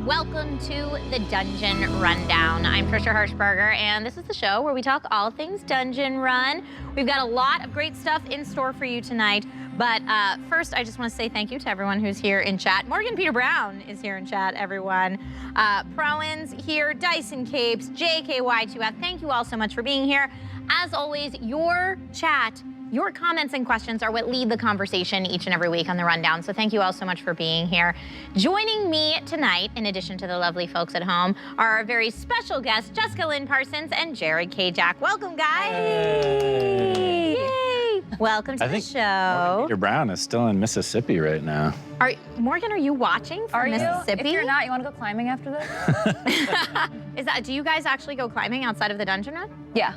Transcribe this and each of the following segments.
welcome to the Dungeon Rundown. I'm Trisha Hershberger, and this is the show where we talk all things Dungeon Run. We've got a lot of great stuff in store for you tonight, but first I just want to say thank you to everyone who's here in chat. Morgan Peter Brown is here in chat, everyone. Prowan's here, Dyson Capes, JKY2F, thank you all so much for being here. As always, your chat, your comments and questions are what lead the conversation each and every week on the Rundown, so thank you all so much for being here. Joining me tonight, in addition to the lovely folks at home, are our very special guests, Jessica Lynn Parsons and Jared Kjack. Welcome, guys. Hey. Yay. Welcome to the show. Morgan Peter Brown is still in Mississippi right now. Morgan, are you watching from Mississippi? If you're not, you want to go climbing after this? Do you guys actually go climbing outside of the Dungeon Run? Yeah.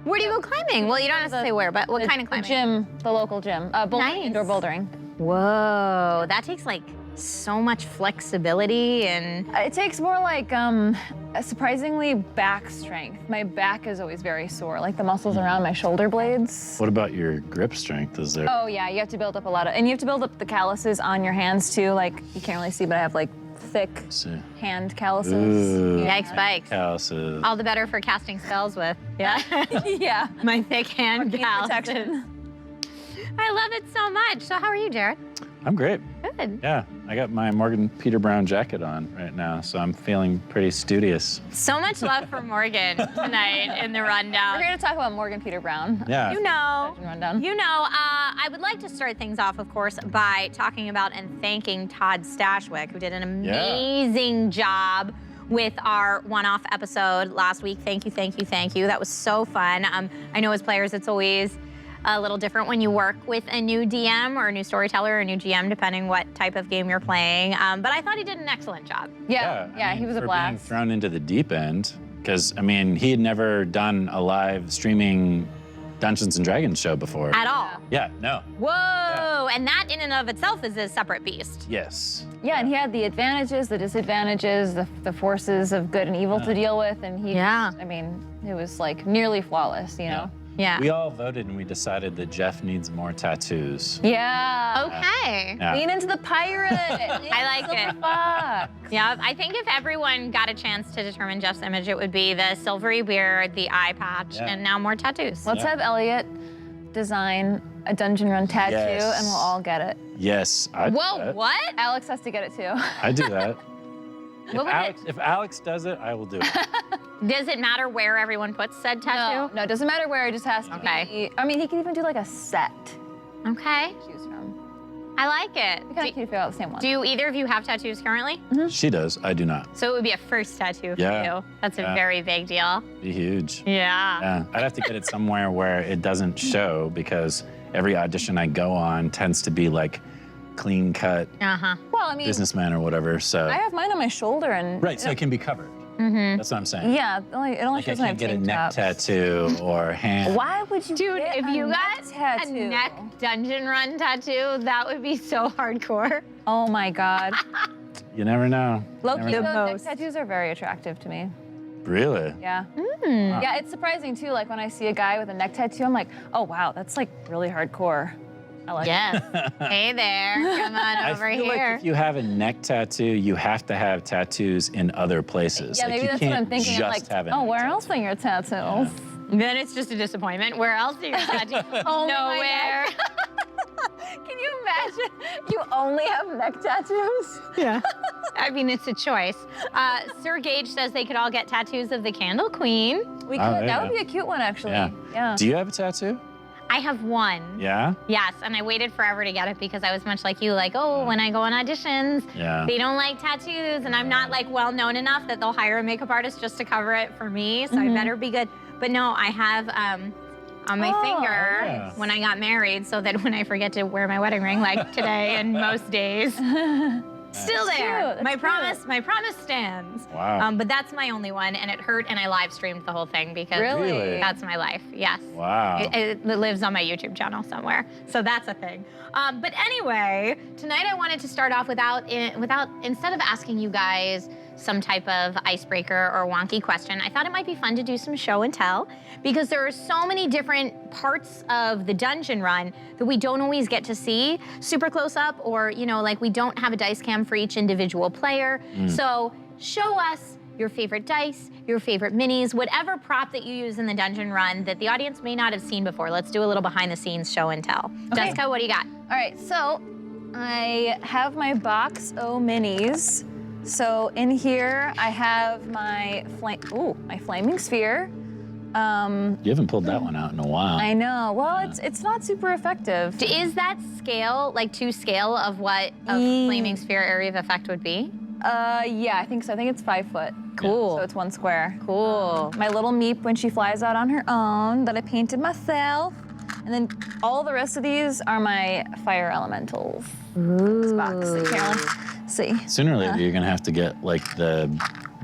Where do you go climbing? Well, you don't have to say where, but what kind of climbing? The gym, the local gym. Bouldering, indoor bouldering. Whoa, that takes like so much flexibility and... It takes more like surprisingly back strength. My back is always very sore, like the muscles around my shoulder blades. What about your grip strength? Is there? Oh yeah, you have to build up a lot of, and you have to build up the calluses on your hands too. Like you can't really see, but I have like thick hand calluses. Ooh, yikes bikes. Calluses. All the better for casting spells with. Yeah. Yeah. My thick hand calluses. Protection. I love it so much. So how are you, Jared? I'm great. Good. Yeah, I got my Morgan Peter Brown jacket on right now, so I'm feeling pretty studious. So much love for Morgan tonight in the Rundown. We're here to talk about Morgan Peter Brown. Yeah. You know, Rundown. I would like to start things off, of course, by talking about and thanking Todd Stashwick, who did an amazing job with our one-off episode last week. Thank you, thank you, thank you. That was so fun. I know as players, it's always a little different when you work with a new DM or a new storyteller or a new GM, depending what type of game you're playing. But I thought he did an excellent job. Yeah, I mean, he was a for blast. being thrown into the deep end, because I mean, he had never done a live streaming Dungeons and Dragons show before. At all. Yeah, no. Whoa, and that in and of itself is a separate beast. Yes. Yeah, and he had the advantages, the disadvantages, the forces of good and evil to deal with, and he just, I mean, it was like nearly flawless, you know? Yeah. We all voted and we decided that Jeff needs more tattoos. Yeah. Okay. Yeah. Lean into the pirate. I like it. Fox. Yeah, I think if everyone got a chance to determine Jeff's image, it would be the silvery beard, the eye patch, and now more tattoos. Let's have Elliot design a Dungeon Run tattoo, and we'll all get it. Yes, I do Whoa, that. what? Alex has to get it too. I do that. What would If Alex does it, I will do it. Does it matter where everyone puts said tattoo? No, it doesn't matter where. It just has to be. I mean, he can even do like a set. Okay. To choose from. I like it. We kind of figure out the same one. Do either of you have tattoos currently? She does, I do not. So it would be a first tattoo for you. That's a very big deal. Be huge. Yeah. Yeah, I'd have to get it somewhere where it doesn't show, because every audition I go on tends to be like clean cut Well, I mean, businessman or whatever, so. I have mine on my shoulder and. Right, so it can be covered. That's what I'm saying. Yeah, it only Like I shows when I can't have get a tank neck tops. tattoo or hand. Why would you Dude, get if a you neck got tattoo? a neck Dungeon Run tattoo, that would be so hardcore. Oh my God. You never know. Low-key, Never though, know. neck tattoos are very attractive to me. Really? Yeah. Yeah, it's surprising too. Like when I see a guy with a neck tattoo, I'm like, oh wow, that's like really hardcore. I like Yes. Hey there. Come on over I feel here. like if you have a neck tattoo, you have to have tattoos in other places. Yeah, like maybe you that's can't what I'm thinking. I'm just like, have a oh, neck where tattoo. else are your tattoos? Then it's just a disappointment. Where else are your tattoos? Only my Nowhere. Can you imagine? You only have neck tattoos? Yeah. I mean, it's a choice. Sir Gage says they could all get tattoos of the Candle Queen. We Oh, could. there That you would be a cute one, actually. Yeah. Yeah. Do you have a tattoo? I have one. Yeah? Yes, and I waited forever to get it because I was much like you, like, oh, when I go on auditions, Yeah. they don't like tattoos, and I'm not like well known enough that they'll hire a makeup artist just to cover it for me, so I better be good. But no, I have on my finger yeah. when I got married, so that when I forget to wear my wedding ring, like today and most days, still there. cute, My that's my promise stands. Wow. But that's my only one, and it hurt, and I live streamed the whole thing because Really? that's my life. Yes. Wow. It lives on my YouTube channel somewhere, so that's a thing. But anyway, tonight I wanted to start off without instead of asking you guys some type of icebreaker or wonky question, I thought it might be fun to do some show and tell, because there are so many different parts of the dungeon run that we don't always get to see super close up, or like we don't have a dice cam for each individual player. So show us your favorite dice, your favorite minis, whatever prop that you use in the dungeon run that the audience may not have seen before. Let's do a little behind the scenes show and tell. Okay. Jessica, what do you got? All right, so I have my box O minis. So in here I have my flaming sphere. You haven't pulled that one out in a while. I know. Well, it's not super effective. Is that scale, like to scale of what a flaming sphere area of effect would be? Yeah, I think so. I think it's 5 foot. Cool. So it's 1 square. Cool. My little Meep when she flies out on her own that I painted myself. And then all the rest of these are my fire elementals. This box that you can't really see. Sooner or later, you're gonna have to get like the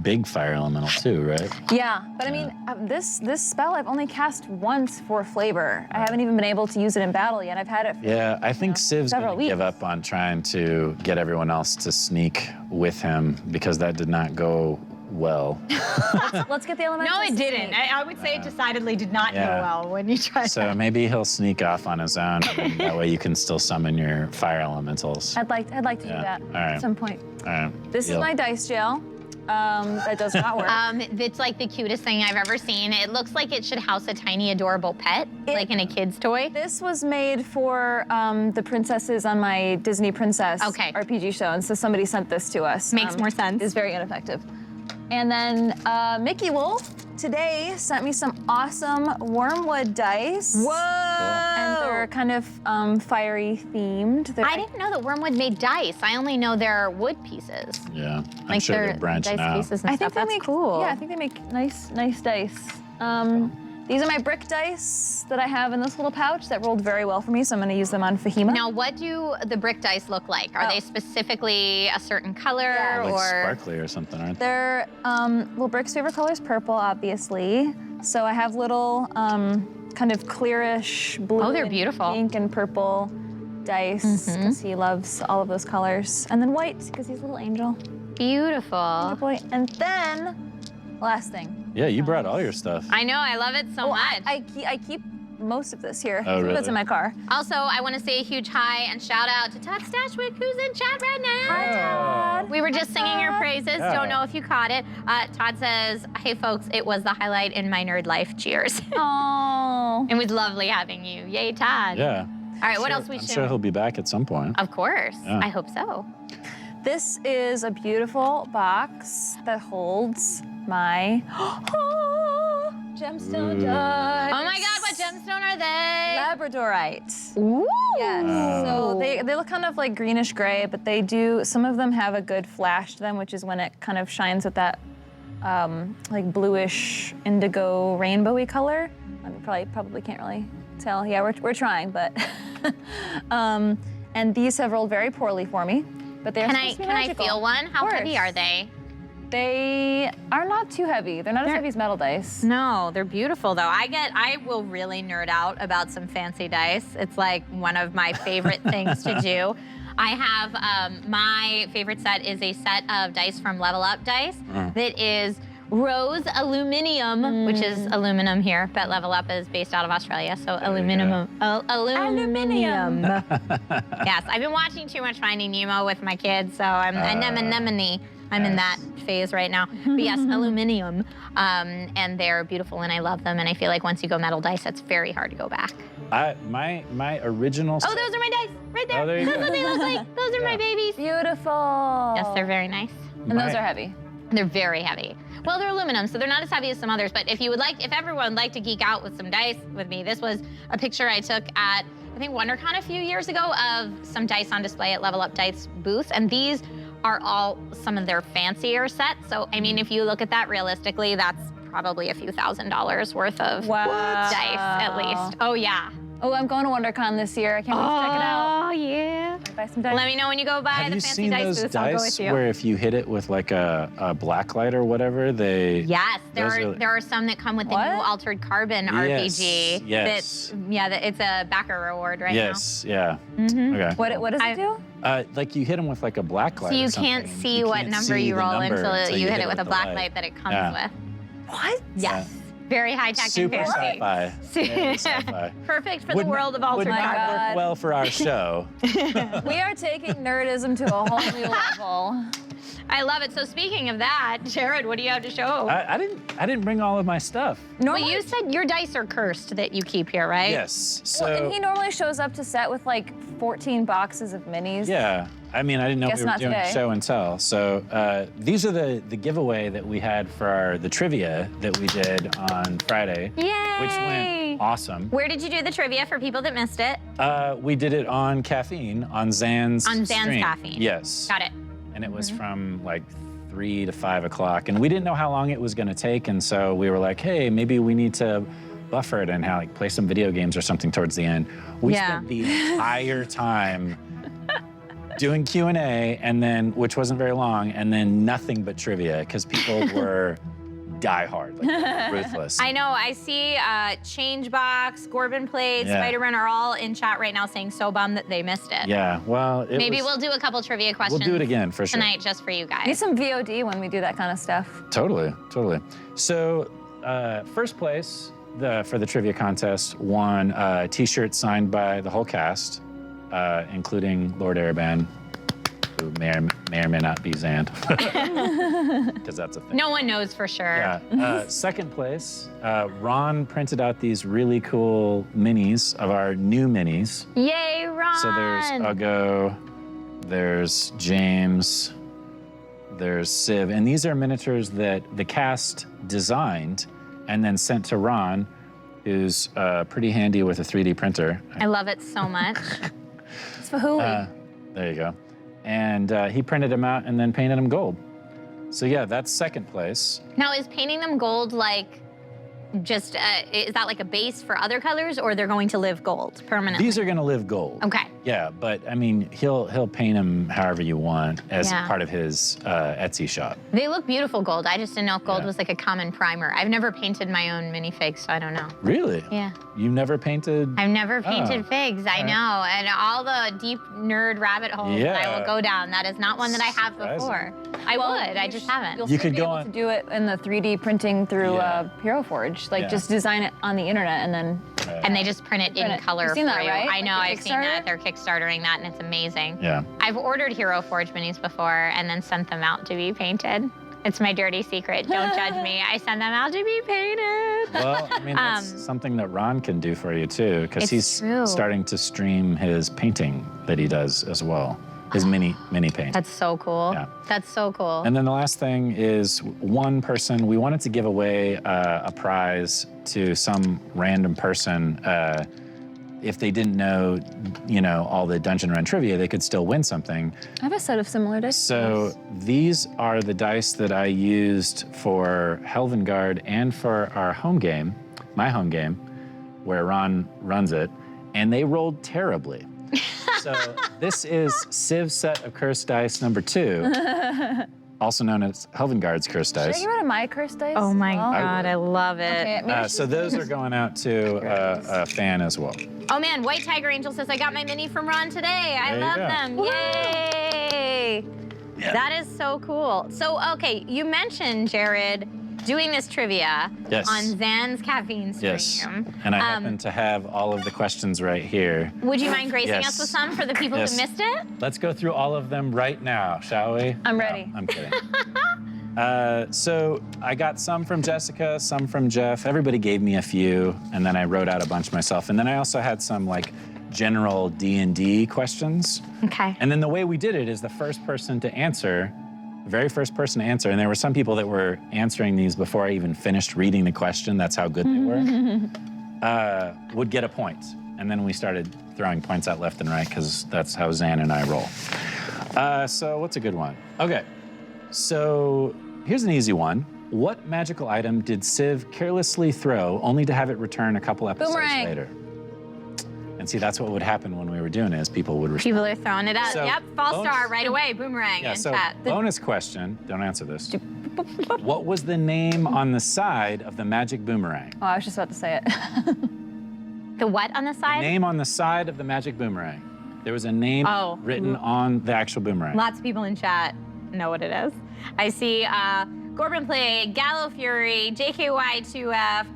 big fire elemental too, right? Yeah, but I mean, this spell I've only cast once for flavor. I haven't even been able to use it in battle yet. I've had it for, Yeah, I think Civ's several gonna weeks. give up on trying to get everyone else to sneak with him because that did not go well. Let's get the elementals. No, it didn't. I would say it decidedly did not go well when you tried So that. maybe he'll sneak off on his own, and that way you can still summon your fire elementals. I'd like to do that All right. at some point. All right. This is my dice gel. That does not work. It's like the cutest thing I've ever seen. It looks like it should house a tiny, adorable pet, like in a kid's toy. This was made for the princesses on my Disney Princess RPG show, and so somebody sent this to us. Makes more sense. It's very ineffective. And then Mickey Wolf today sent me some awesome wormwood dice. Whoa! And they're kind of fiery themed. I didn't know that Wormwood made dice. I only know they're wood pieces. Yeah, I'm Like sure they're branching dice out. pieces and stuff. they That's make cool. Yeah, I think they make nice dice. These are my brick dice that I have in this little pouch that rolled very well for me, so I'm gonna use them on Fahima. Now, what do the brick dice look like? Are they specifically a certain color Yeah. Like or? sparkly or something, aren't they? They're, well, Brick's favorite color is purple, obviously. So I have little kind of clearish blue Oh, they're and beautiful. pink and purple dice because he loves all of those colors. And then white because he's a little angel. Beautiful. Good boy. And then, last thing. Yeah, you brought all your stuff. I know, I love it so much. I keep most of this here. Oh, Some of it's really? in my car. Also, I want to say a huge hi and shout out to Todd Stashwick, who's in chat right now. Hi, Todd. We were just singing your praises. Yeah. Don't know if you caught it. Todd says, hey folks, it was the highlight in my nerd life. Cheers. Oh. It was lovely having you. Yay, Todd. Yeah. All right, what else we I'm should? sure he'll be back at some point. Of course. Yeah. I hope so. This is a beautiful box that holds my gemstone dice. Oh my God, what gemstone are they? Labradorite. Ooh. Yes. So they look kind of like greenish gray, but they do, some of them have a good flash to them, which is when it kind of shines with that like bluish indigo rainbowy color. I probably can't really tell. Yeah, we're trying, but and these have rolled very poorly for me. But they're Can supposed to be I magical. feel one? How Of heavy course. are they? They are not too heavy. They're not as heavy as metal dice. No, they're beautiful though. I will really nerd out about some fancy dice. It's like one of my favorite things to do. I have, my favorite set is a set of dice from Level Up Dice that is rose aluminum, which is aluminum here, but Level Up is based out of Australia, so aluminum. Aluminum. Yes, I've been watching too much Finding Nemo with my kids, so I'm anemone. I'm in that phase right now. But yes, aluminum, and they're beautiful, and I love them. And I feel like once you go metal dice, it's very hard to go back. My original. Oh, those are my dice right there. Oh, there you That's go. what they look like. Those are my babies. Beautiful. Yes, they're very nice. And those are heavy. They're very heavy. Well, they're aluminum, so they're not as heavy as some others. But if everyone would like to geek out with some dice with me, this was a picture I took at, I think, WonderCon a few years ago of some dice on display at Level Up Dice booth. And these are all some of their fancier sets. So, I mean, if you look at that realistically, that's probably a few $1,000s worth of dice at least. Oh, yeah. Oh, I'm going to WonderCon this year. I can't wait to check it out. Oh, yeah. Buy some dice. Let me know when you go by Have the you fancy seen dice those booth. I'll go dice with you. where if you hit it with like a black light or whatever, they? Yes, Those there are some that come with the new Altered Carbon RPG. Yes. It's a backer reward right Yes. Yeah. Mhm. Okay. What does it do? Like you hit them with like a black light. So you or something, can't and see you what can't number see you the roll number until you hit it with a the black light that it comes Yeah. with. What? Yes. Very high tech Super and fancy. sci-fi. Very sci-fi. Perfect for Would the world of would altered not carbon. work well for our show. We are taking nerdism to a whole new level. I love it. So speaking of that, Jared, what do you have to show? I didn't bring all of my stuff. Well, you said your dice are cursed that you keep here, right? Yes. So Well, and he normally shows up to set with like 14 boxes of minis. yeah. I mean, I didn't know Guess we were not doing today. show and tell. So these are the giveaway that we had for the trivia that we did on Friday, Yay! which went awesome. Where did you do the trivia for people that missed it? We did it on Caffeine, on Zan's On Zan's stream. Caffeine. Yes. Got it. And it was from like 3 to 5 o'clock. And we didn't know how long it was gonna take. And so we were like, hey, maybe we need to buffer it and like play some video games or something towards the end. We spent the entire time doing Q&A, and then, which wasn't very long, and then nothing but trivia, because people were diehard, like ruthless. I know. I see Changebox, Gorbin Plate, Yeah. Spider-Man are all in chat right now saying so bummed that they missed it. Yeah, well, Maybe we'll do a couple trivia questions. We'll do it again for sure. Tonight just for you guys. Need some VOD when we do that kind of stuff. Totally, totally. So, first place for the trivia contest won a T-shirt signed by the whole cast, including Lord Airband, who may or may not be Zand, because that's a thing. No one knows for sure. Yeah. Second place, Ron printed out these really cool minis of our new minis. Yay, Ron! So there's Ugo, there's James, there's Civ, and these are miniatures that the cast designed and then sent to Ron, who's pretty handy with a 3D printer. I love it so much. It's Fahuli. There you go. And he printed them out and then painted them gold. So yeah, that's second place. Now, is painting them gold like just, is that like a base for other colors, or they're going to live gold permanently? These are gonna live gold. Okay. Yeah, but I mean, he'll paint them however you want as Yeah. part of his Etsy shop. They look beautiful gold. I just didn't know if gold Yeah. was like a common primer. I've never painted my own minifigs, so I don't know. Really? Yeah. You've never painted? I've never painted Oh, figs, I all right. know. And all the deep nerd rabbit holes that I Yeah. will go down. That is not one that I have Surprising. before. I would, I just haven't. You'll You still could be go able on- to do it in the 3D printing through Yeah. Hero Forge. Like Yeah. just design it on the internet and then. And they just print it in Print it. color You've seen for that, you. right? I know, Like the I've seen that. Kickstarter? They're Kickstartering that, and it's amazing. Yeah. I've ordered Hero Forge minis before and then sent them out to be painted. It's my dirty secret. Don't judge me. I send them out to be painted. Well, I mean, that's something that Ron can do for you too, because It's he's true. starting to stream his painting that he does as well, his mini paint. That's so cool. Yeah. That's so cool. And then the last thing is one person, we wanted to give away a prize to some random person. If they didn't know, all the Dungeon Run trivia, they could still win something. I have a set of similar dice. So these are the dice that I used for Helvengard and for our home game, my home game, where Ron runs it, and they rolled terribly. So this is Civ's set of cursed dice number 2, also known as Helvengard's cursed Should I dice. get rid of my cursed dice? Oh my as well? God, I love it. Okay, maybe So those are going out to a fan as well. Oh man, White Tiger Angel says, I got my mini from Ron today. I There you love go. them. Yay! Yeah. That is so cool. So, okay, you mentioned, Jared, doing this trivia Yes. on Zan's Caffeine stream. Yes, and I happen to have all of the questions right here. Would you mind gracing Yes. us with some for the people Yes. who missed it? Let's go through all of them right now, shall we? I'm ready. No, I'm kidding. So I got some from Jessica, some from Jeff. Everybody gave me a few, and then I wrote out a bunch myself. And then I also had some general D&D questions. Okay. And then the way we did it is the first person to answer, very first person to answer, and there were some people that were answering these before I even finished reading the question, that's how good they were, would get a point. And then we started throwing points out left and right, because that's how Zan and I roll. So what's a good one? Okay, so here's an easy one. What magical item did Civ carelessly throw only to have it return a couple episodes Boomerang. later? And see, that's what would happen when we were doing it, is people would respond. People are throwing it out. So, Yep, false bonus- star right away, boomerang Yeah, in so chat. bonus question, don't answer this. What was the name on the side of the magic boomerang? Oh, I was just about to say it. The what on the side? Name on the side of the magic boomerang. There was a name written on the actual boomerang. Lots of people in chat know what it is. I see Corbin Play, Gallo Fury, JKY2F,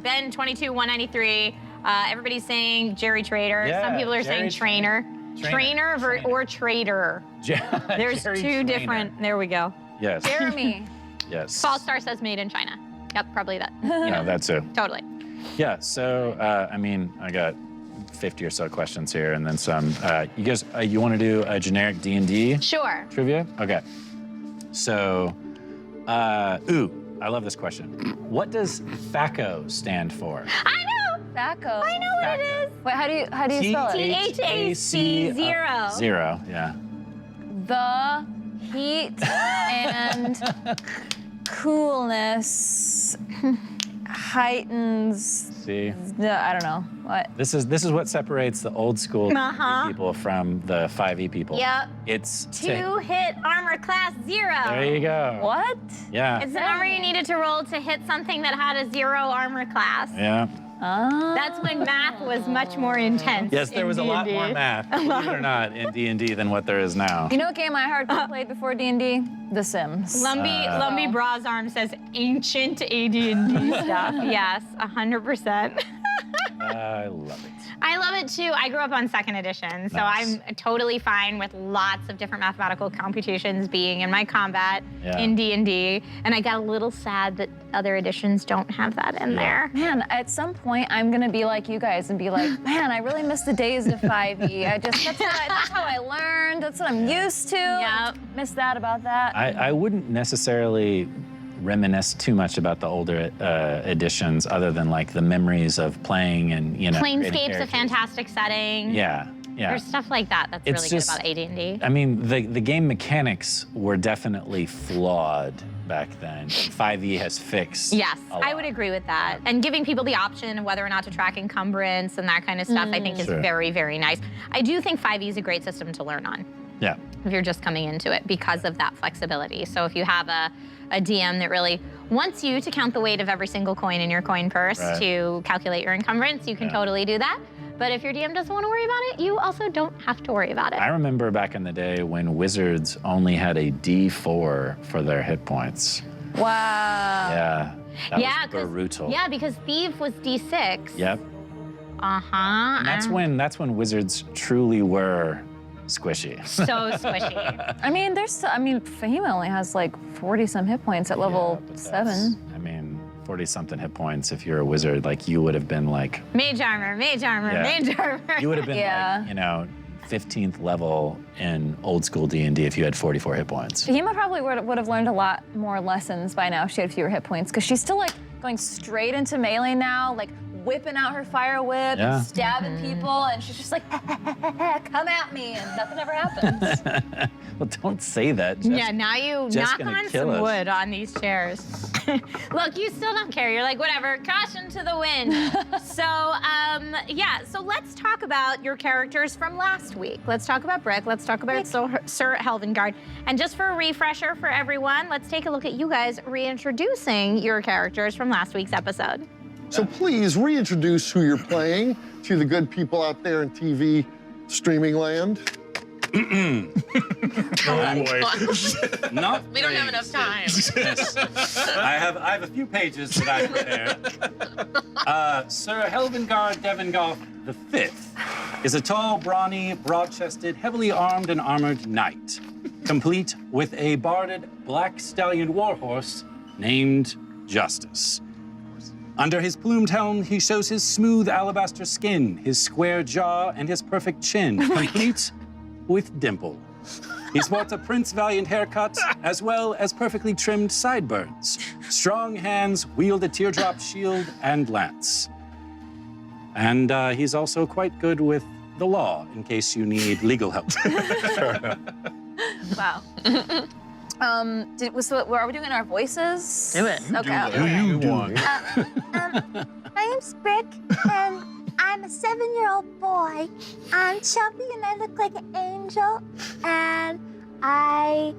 Ben 22-193. Everybody's saying Jerry Trader. Yeah, Some people are Jerry saying Trainer. Trainer or Trader. There's Jerry two Trainer. different. There we go. Yes. Jeremy. Yes. Fall Star says made in China. Yep, probably that. No, that's it. Totally. Yeah, so, I mean, I got 50 or so questions here and then some. You guys, you want to do a generic D&D Sure. trivia? Okay. So, I love this question. What does FACO stand for? I know. Thaco. I know what it is. Wait, how do you spell it? THAC 0. 0, yeah. The heat and coolness heightens. See? I don't know what. This is what separates the old school people from the 5e people. Yep. It's 2-hit armor class 0. There you go. What? Yeah. It's the number you needed to roll to hit something that had a 0 armor class. Yeah. That's when math was much more intense. Yes, there was a lot more math, believe it or not, in D&D than what there is now. You know what game I hardcore played before D&D? The Sims. Lumbee Brazarm says ancient AD&D stuff. Yes, 100%. I love it. I love it too. I grew up on 2nd edition, so Nice. I'm totally fine with lots of different mathematical computations being in my combat Yeah. in D&D, and I got a little sad that other editions don't have that in there. Man, at some point I'm gonna be like you guys and be like, man, I really miss the days of 5e. That's how I learned. That's what I'm used to. Yep. Miss that about that. I wouldn't necessarily reminisce too much about the older editions other than like the memories of playing and, you know, creating Planescape's a characters. fantastic setting. Yeah, yeah. There's stuff like that that's It's really just- good about AD&D. I mean, the game mechanics were definitely flawed back then. 5e has fixed Yes, a I lot. would agree with that. And giving people the option of whether or not to track encumbrance and that kind of stuff, I think is Sure. very, very nice. I do think 5e is a great system to learn on Yeah. if you're just coming into it because of that flexibility. So if you have a DM that really wants you to count the weight of every single coin in your coin purse Right. to calculate your encumbrance, you can Yeah. totally do that. But if your DM doesn't want to worry about it, you also don't have to worry about it. I remember back in the day when wizards only had a D4 for their hit points. Wow. Yeah. That yeah, was brutal. Yeah, because Thief was D6. Yep. Uh-huh. And that's when wizards truly were squishy. So squishy. I mean, Fahima only has like 40-some hit points at level Yeah, but 7. that's- I mean, 40-something hit points. If you're a wizard, like you would have been like, Mage armor, mage armor, Yeah. mage armor. you would have been Yeah. like, you know, 15th level in old school D&D if you had 44 hit points. Fahima probably would have learned a lot more lessons by now if she had fewer hit points, because she's still like going straight into melee now, like whipping out her fire whip Yeah. and stabbing people, and she's just like, come at me, and nothing ever happens. Well, don't say that. Jess. Yeah, now you Jess knock gonna on kill some us. wood on these chairs. Look, you still don't care. You're like, whatever, caution to the wind. So let's talk about your characters from last week. Let's talk about Brick. Let's talk about Sir Helvengard. And just for a refresher for everyone, let's take a look at you guys reintroducing your characters from last week's episode. So please reintroduce who you're playing to the good people out there in TV streaming land. Not We don't have enough time. I have a few pages that I prepared. Sir Helvengard Devengoff V is a tall, brawny, broad-chested, heavily armed and armored knight, complete with a barded black stallion warhorse named Justice. Under his plumed helm, he shows his smooth alabaster skin, his square jaw, and his perfect chin, complete with dimple. He sports a Prince Valiant haircut, as well as perfectly trimmed sideburns. Strong hands wield a teardrop shield and lance. And he's also quite good with the law, in case you need legal help. Wow. Are we doing our voices? Do it. Okay. You want? My name's Brick, and I'm a 7-year-old boy. I'm chubby, and I look like an angel, and I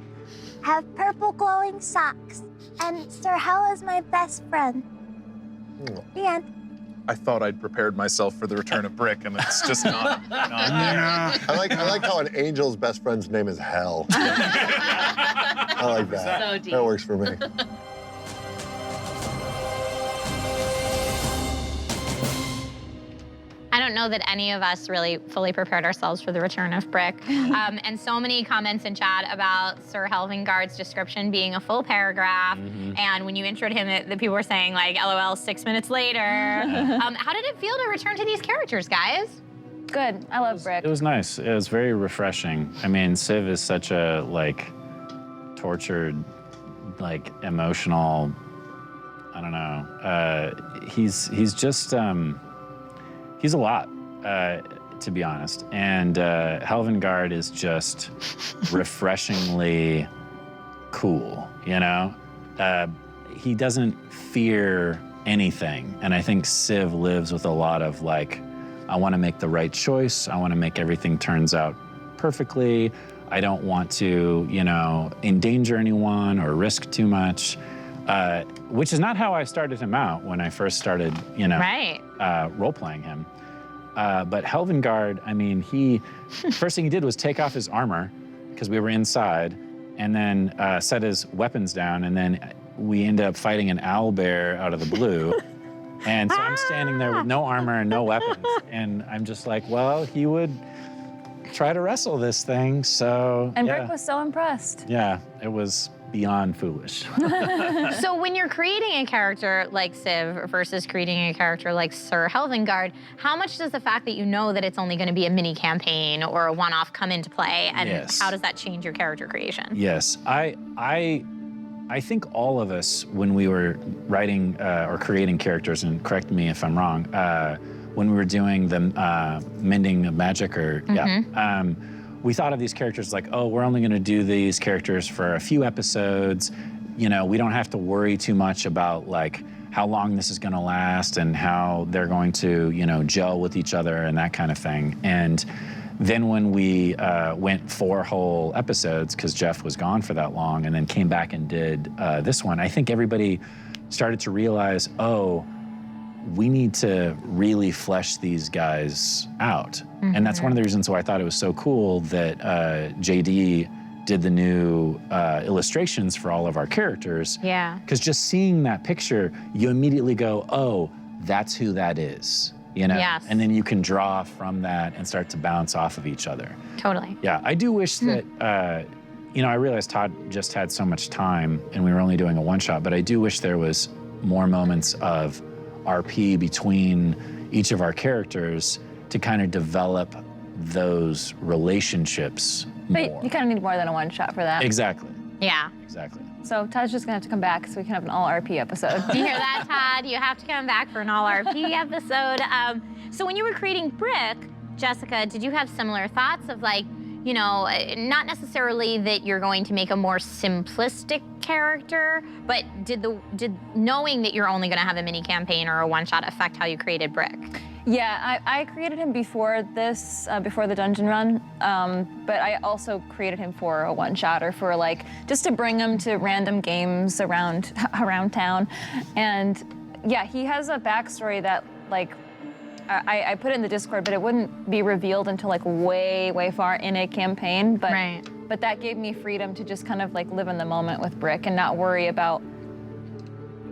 have purple glowing socks. And Sir Hel is my best friend. The end. I thought I'd prepared myself for the return of Brick, and it's just not there. I like how an angel's best friend's name is Hell. I like that. So deep. That works for me. I don't know that any of us really fully prepared ourselves for the return of Brick. And so many comments in chat about Sir Helvingard's description being a full paragraph. And when you introed him, the people were saying like, LOL, 6 minutes later. How did it feel to return to these characters, guys? Good. I love Brick. It was nice. It was very refreshing. I mean, Civ is such a like tortured, like emotional. I don't know. He's just. He's a lot, to be honest. And Helvingard is just refreshingly cool, you know? He doesn't fear anything. And I think Civ lives with a lot of like, I want to make the right choice. I want to make everything turns out perfectly. I don't want to, you know, endanger anyone or risk too much. Which is not how I started him out when I first started, you know, role-playing him. But Helvingard, I mean, first thing he did was take off his armor, because we were inside, and then set his weapons down, and then we ended up fighting an owlbear out of the blue. And so I'm standing there with no armor and no weapons, and I'm just like, well, he would try to wrestle this thing, so And yeah. Brick was so impressed. Yeah, it was beyond foolish. So when you're creating a character like Civ versus creating a character like Sir Helvingard, how much does the fact that you know that it's only going to be a mini campaign or a one-off come into play, and how does that change your character creation? Yes, I think all of us, when we were writing or creating characters, and correct me if I'm wrong, when we were doing the Mending of Magic, or we thought of these characters like, oh, we're only going to do these characters for a few episodes. You know, we don't have to worry too much about like how long this is going to last and how they're going to, you know, gel with each other and that kind of thing. And then when we went 4 whole episodes, because Jeff was gone for that long, and then came back and did this one, I think everybody started to realize, oh, we need to really flesh these guys out. And that's one of the reasons why I thought it was so cool that JD did the new illustrations for all of our characters. Yeah. Because just seeing that picture, you immediately go, oh, that's who that is, you know? Yes. And then you can draw from that and start to bounce off of each other. Totally. Yeah, I do wish that, you know, I realized Todd just had so much time and we were only doing a one-shot, but I do wish there was more moments of RP between each of our characters to kind of develop those relationships more. But you kind of need more than a one-shot for that. Exactly. Yeah. Exactly. So Todd's just gonna have to come back so we can have an all RP episode. Do you hear that, Todd? You have to come back for an all RP episode. So when you were creating Brick, Jessica, did you have similar thoughts of like, you know, not necessarily that you're going to make a more simplistic character, but did knowing that you're only going to have a mini campaign or a one-shot affect how you created Brick? Yeah, I created him before this, before the dungeon run, but I also created him for a one-shot or for like, just to bring him to random games around town. And yeah, he has a backstory that like, I put it in the Discord, but it wouldn't be revealed until like way, way far in a campaign. But, but that gave me freedom to just kind of like live in the moment with Brick and not worry about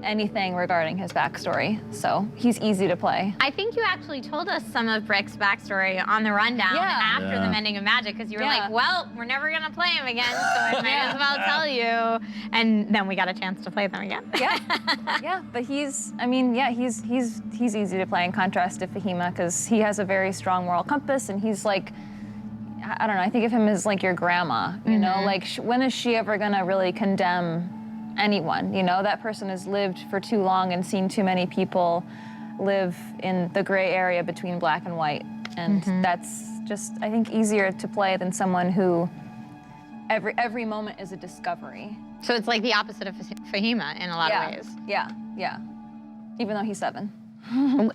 anything regarding his backstory. So he's easy to play. I think you actually told us some of Brick's backstory on the rundown after the Mending of Magic, because you were like, well, we're never gonna play him again, so I might as well tell you. And then we got a chance to play them again. Yeah, but he's easy to play in contrast to Fahima, because he has a very strong moral compass, and he's like, I don't know, I think of him as like your grandma, you know, like when is she ever gonna really condemn anyone? You know, that person has lived for too long and seen too many people live in the gray area between black and white. And that's just, I think, easier to play than someone who every moment is a discovery. So it's like the opposite of Fahima in a lot of ways. Yeah. Even though he's 7.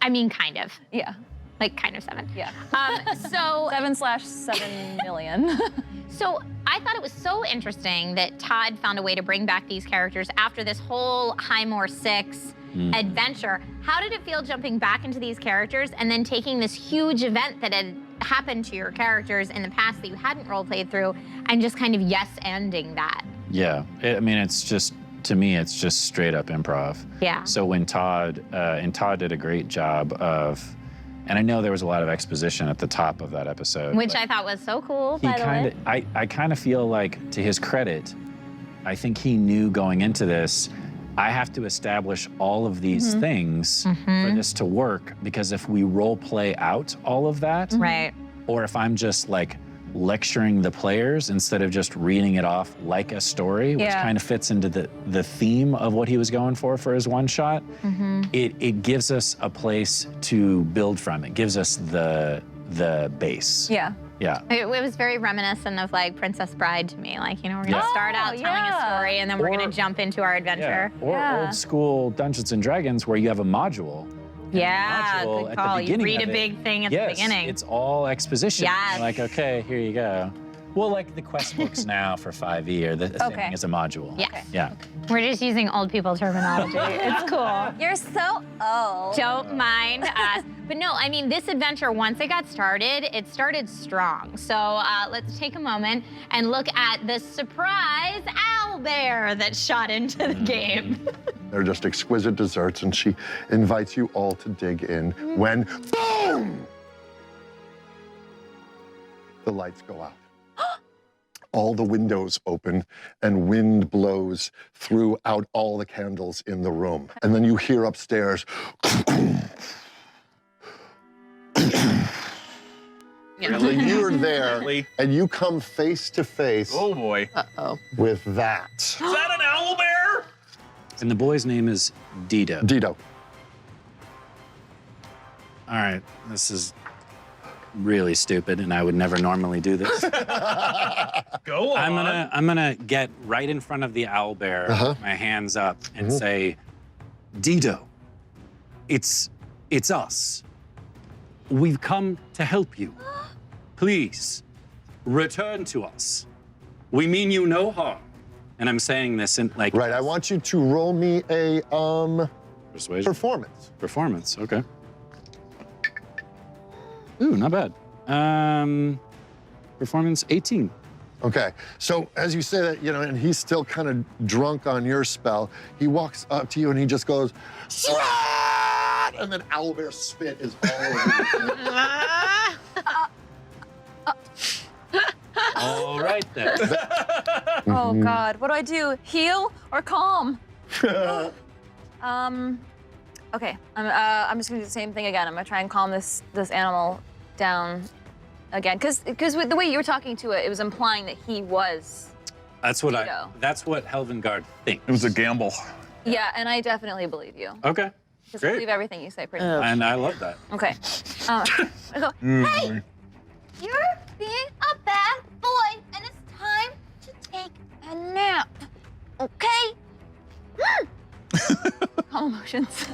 I mean, kind of. Yeah. Like kind of 7. Yeah. So 7/7 million. So I thought it was so interesting that Todd found a way to bring back these characters after this whole Highmore 6 adventure. How did it feel jumping back into these characters and then taking this huge event that had happened to your characters in the past that you hadn't role played through and just kind of yes-ending that? Yeah, I mean, it's just, to me, it's just straight up improv. Yeah. So when Todd did a great job of, and I know there was a lot of exposition at the top of that episode. Which I thought was so cool, by the way. I kind of feel like, to his credit, I think he knew going into this, I have to establish all of these things for this to work, because if we role play out all of that, Right. or if I'm just like lecturing the players instead of just reading it off like a story, which kind of fits into the theme of what he was going for his one shot, it gives us a place to build from. It gives us the base. Yeah. Yeah. It was very reminiscent of like Princess Bride to me. Like, you know, we're gonna start out telling a story and then we're gonna jump into our adventure. Or old school Dungeons and Dragons where you have a module. Yeah, module good at call. the You beginning read a of it. big thing at the beginning. It's all exposition. Yes. Like, okay, here you go. Well, like the quest books now for 5e are the same thing as a module. Yes. Yeah. We're just using old people terminology. It's cool. You're so old. Don't mind us. But no, I mean, this adventure, once it got started, it started strong. So let's take a moment and look at the surprise owlbear that shot into the game. They're just exquisite desserts, and she invites you all to dig in when, boom! The lights go out. All the windows open and wind blows throughout all the candles in the room. And then you hear upstairs, and then you're there and you come face to face Oh boy. with that. Is that an owl bear? And the boy's name is Dido. Dido. All right, this is really stupid, and I would never normally do this. Go on. I'm gonna get right in front of the owlbear, my hands up, and say, Dido, it's us. We've come to help you. Please, return to us. We mean you no harm. And I'm saying this in like... Right, I want you to roll me a Persuasion? performance. Performance, okay. Ooh, not bad. Performance 18. Okay, so as you say that, you know, and he's still kind of drunk on your spell, he walks up to you and he just goes, "Swat!" And then owlbear spit is all over you. All right then. Oh God, what do I do? Heal or calm? Okay, I'm just gonna do the same thing again. I'm gonna try and calm this animal down again, because with the way you were talking to it, it was implying that he was. That's what Dido. that's what Helvengard thinks. It was a gamble. Yeah, and I definitely believe you. Okay, Just believe great. everything you say, pretty much. And I love that. Okay. I go, Hey, you're being a bad boy, and it's time to take a nap. Okay? calm emotions.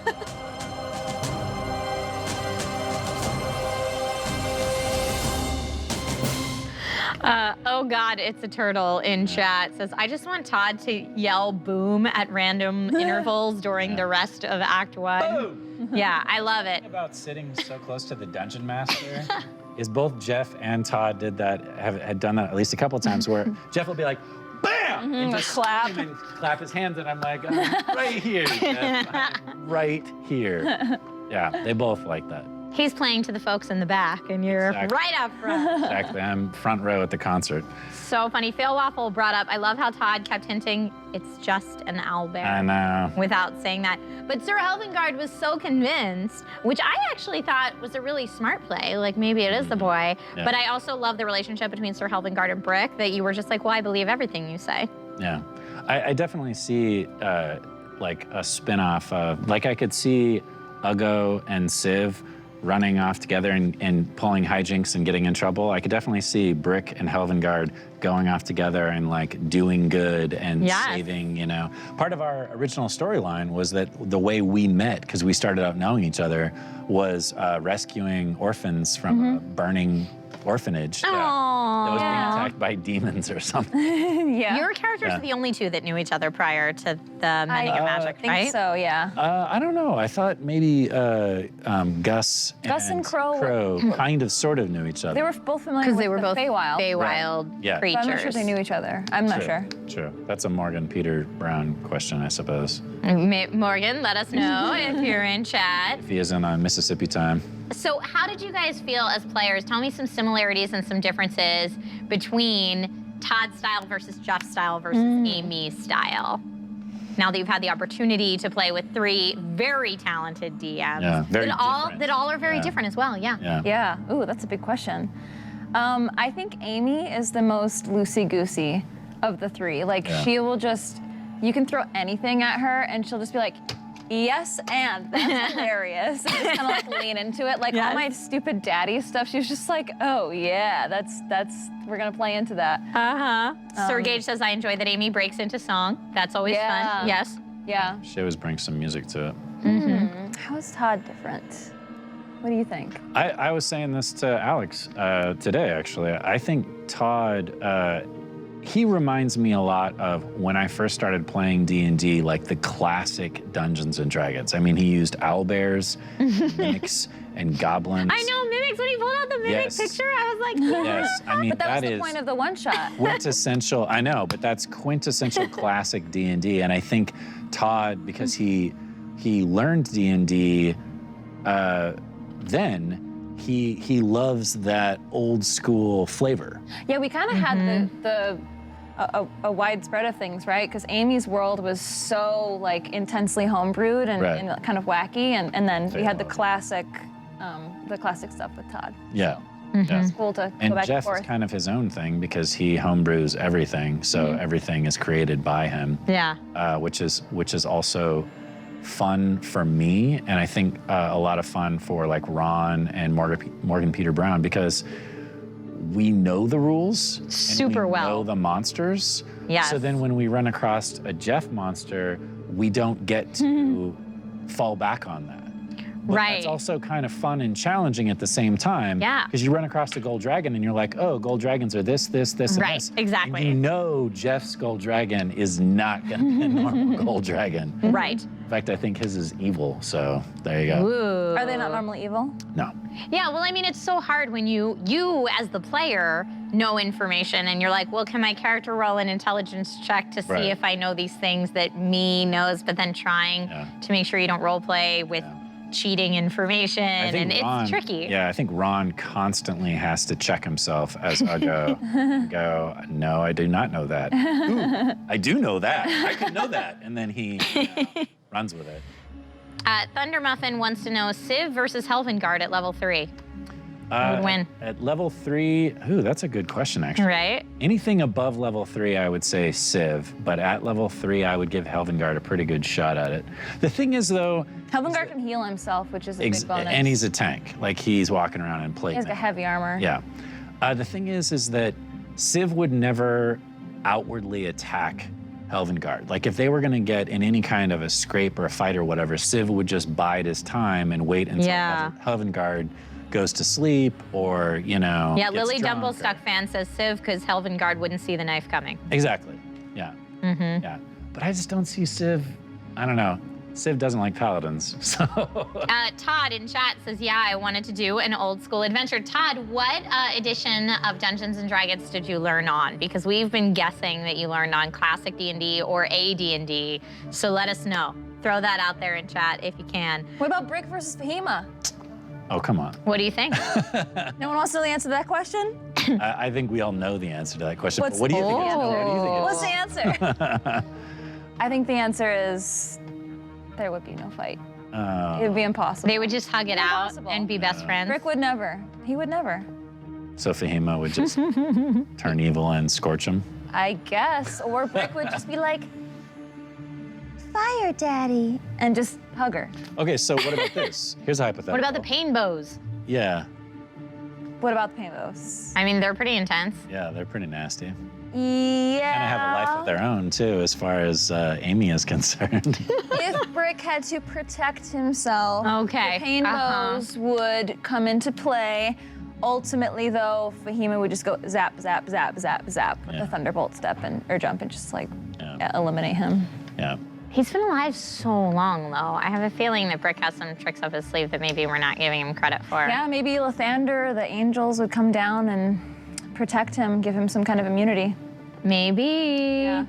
Oh God, it's a turtle in chat. Says, I just want Todd to yell boom at random intervals during the rest of Act 1. Yeah, I love it. About sitting so close to the dungeon master is both Jeff and Todd had done that at least a couple times where Jeff will be like, bam! And just clap. scream and clap his hands, and I'm like, right here, Jeff. I'm right here. Yeah, they both like that. He's playing to the folks in the back, and you're Exactly. right up front. Exactly, I'm front row at the concert. So funny. Phil Waffle brought up, I love how Todd kept hinting, it's just an owlbear. I know. Without saying that. But Sir Helvengard was so convinced, which I actually thought was a really smart play, like maybe it is the boy. Yeah. But I also love the relationship between Sir Helvengard and Brick, that you were just like, well, I believe everything you say. Yeah, I definitely see like a spin-off of, like I could see Uggo and Civ running off together and pulling hijinks and getting in trouble. I could definitely see Brick and Helvengard going off together and like doing good and saving, you know. Part of our original storyline was that the way we met, because we started out knowing each other, was rescuing orphans from a burning orphanage. Aww. That was being Yeah. attacked by demons or something. Yeah. Your characters Yeah. are the only two that knew each other prior to the Mending of Magic, I think right? so, yeah. I don't know. I thought maybe Gus and Crow kind of sort of knew each other. They were both familiar Because with they were the both Feywild. Feywild Yeah. creatures. But I'm not sure if they knew each other. I'm not sure. True. That's a Morgan Peter Brown question, I suppose. Morgan, let us know if you're in chat. If he isn't on Mississippi time. So how did you guys feel as players? Tell me some similarities and some differences between Todd's style versus Jeff's style versus Amy's style. Now that you've had the opportunity to play with 3 very talented DMs Yeah, very different. that all are very Yeah. different as well, yeah. Yeah. Yeah. Ooh, that's a big question. I think Amy is the most loosey-goosey of the 3. Like, Yeah. she will just, you can throw anything at her and she'll just be like, yes, and that's hilarious. And just kind of like lean into it. Like all my stupid daddy stuff, she was just like, oh yeah, that's, we're gonna play into that. Sir Gage says, I enjoy that Amy breaks into song. That's always Yeah. fun. Yes. Yeah. She always brings some music to it. How is Todd different? What do you think? I was saying this to Alex today, actually. I think Todd, he reminds me a lot of when I first started playing D&D, like the classic Dungeons and Dragons. I mean, he used owlbears, mimics, and goblins. I know mimics. When he pulled out the mimic Yes. picture, I was like, Yes, I mean, But that was the is point of the one-shot. quintessential. I know, but that's quintessential classic D&D. And I think Todd, because he learned D&D, then he loves that old school flavor. Yeah, we kind of had a wide spread of things, right? Because Amy's world was so like intensely homebrewed and, Right. and kind of wacky, and then we had the Feywild. classic stuff with Todd. Yeah. Yeah. It's cool to go And back Jeff and forth. is kind of his own thing because he homebrews everything, so everything is created by him. yeah. Which is also fun for me, and I think a lot of fun for like Ron and Morgan Peter Brown, because we know the rules Super and we well. know the monsters. Yes. So then when we run across a Jeff monster, we don't get to fall back on that. But Right. That's also kind of fun and challenging at the same time. Yeah. Because you run across a gold dragon and you're like, oh, gold dragons are this, and Right, this. exactly. And you know Jeff's gold dragon is not going to be a normal gold dragon. Right. In fact, I think his is evil, so there you go. Ooh. Are they not normally evil? No. Yeah, well, I mean, it's so hard when you as the player know information and you're like, well, can my character roll an intelligence check to see Right. if I know these things that me knows, but then trying Yeah. to make sure you don't role play with cheating information, I think and Ron, it's tricky. Yeah, I think Ron constantly has to check himself as I go, no, I do not know that. Ooh, I do know that. I could know that. And then he runs with it. Thunder Muffin wants to know Civ versus Helvengard at level 3. Who would win? At level 3, ooh, that's a good question, actually. Right? Anything above level 3, I would say Civ, but at level 3, I would give Helvengard a pretty good shot at it. The thing is, though, Helvengard can heal himself, which is a big bonus. and he's a tank. Like, he's walking around in plate. He has got heavy armor. Yeah. The thing is that Civ would never outwardly attack Helvengard. Like, if they were going to get in any kind of a scrape or a fight or whatever, Civ would just bide his time and wait until Yeah. Helvengard goes to sleep or, Yeah, gets Lily drunk or- Dumblestuck fan says Civ because Helvengard wouldn't see the knife coming. Exactly. Yeah. Yeah. But I just don't see Civ. I don't know. Civ doesn't like paladins, so. Todd in chat says, yeah, I wanted to do an old school adventure. Todd, what edition of Dungeons & Dragons did you learn on? Because we've been guessing that you learned on classic D&D or a D&D, so let us know. Throw that out there in chat if you can. What about Brick versus Fahima? Oh, come on. What do you think? No one wants to know the answer to that question? I think we all know the ansher to that question. What's- But what do you think? It is? What do you think it is? What's the answer? I think the answer is there would be no fight. It would be impossible. They would just hug it out Impossible. and be best friends. Brick would never. He would never. So Fahima would just turn evil and scorch him. I guess. Or Brick would just be like, Fire Daddy. and just hug her. Okay, so what about this? Here's a hypothetical. What about the pain bows? Yeah, What about the Painbows? I mean, they're pretty intense. yeah, they're pretty nasty. Yeah. Kind of have a life of their own too, as far as Amy is concerned. If Brick had to protect himself, Okay. the Painbows would come into play. ultimately, though, Fahima would just go zap, zap, zap, zap, zap with Yeah. the Thunderbolt step or jump and just like Yeah. eliminate him. Yeah. He's been alive so long, though. I have a feeling that Brick has some tricks up his sleeve that maybe we're not giving him credit for. Yeah, maybe Lathander, the angels would come down and protect him, give him some kind of immunity. Maybe. Yeah.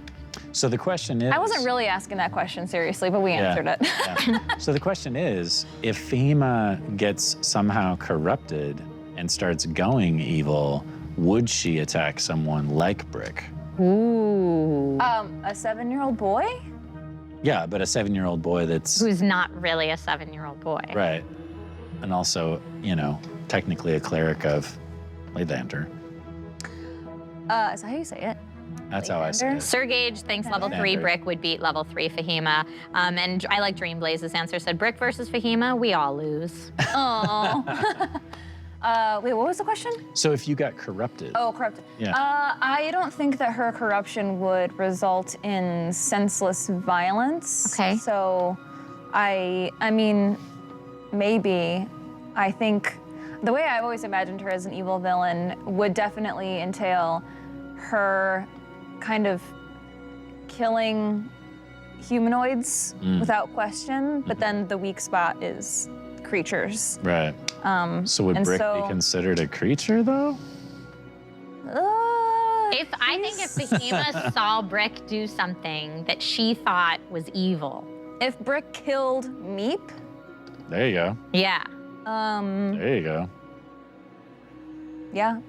So the question is. I wasn't really asking that question seriously, but we Yeah. answered it. Yeah. So the question is, if Fahima gets somehow corrupted and starts going evil, would she attack someone like Brick? Ooh. A 7-year-old boy? Yeah, but a 7-year-old boy that's Who's not really a 7-year-old boy. right, and also, technically a cleric of Lathander. Is that how you say it? That's how I say it. Sir Gage thinks level 3 Standard. Brick would beat level 3 Fahima. And I like Dream Blaze's answer, said Brick versus Fahima, we all lose. Oh. Wait, what was the question? So if you got corrupted, Oh, corrupted. Yeah. I don't think that her corruption would result in senseless violence. Okay. So, I mean, maybe. I think the way I've always imagined her as an evil villain would definitely entail her kind of killing humanoids without question, but then the weak spot is creatures. right. So would and Brick so- be considered a creature though? I think if Fahima saw Brick do something that she thought was evil. If Brick killed Meep, There you go. Yeah. There you go. yeah.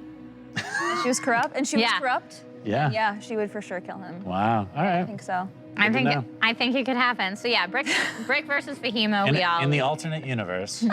She was corrupt, and she was Yeah. corrupt. Yeah. Yeah, she would for sure kill him. Wow. All I right. think so. I Good to know. think it could happen. So yeah, Brick versus Fahima, In, we all in the lose. alternate universe.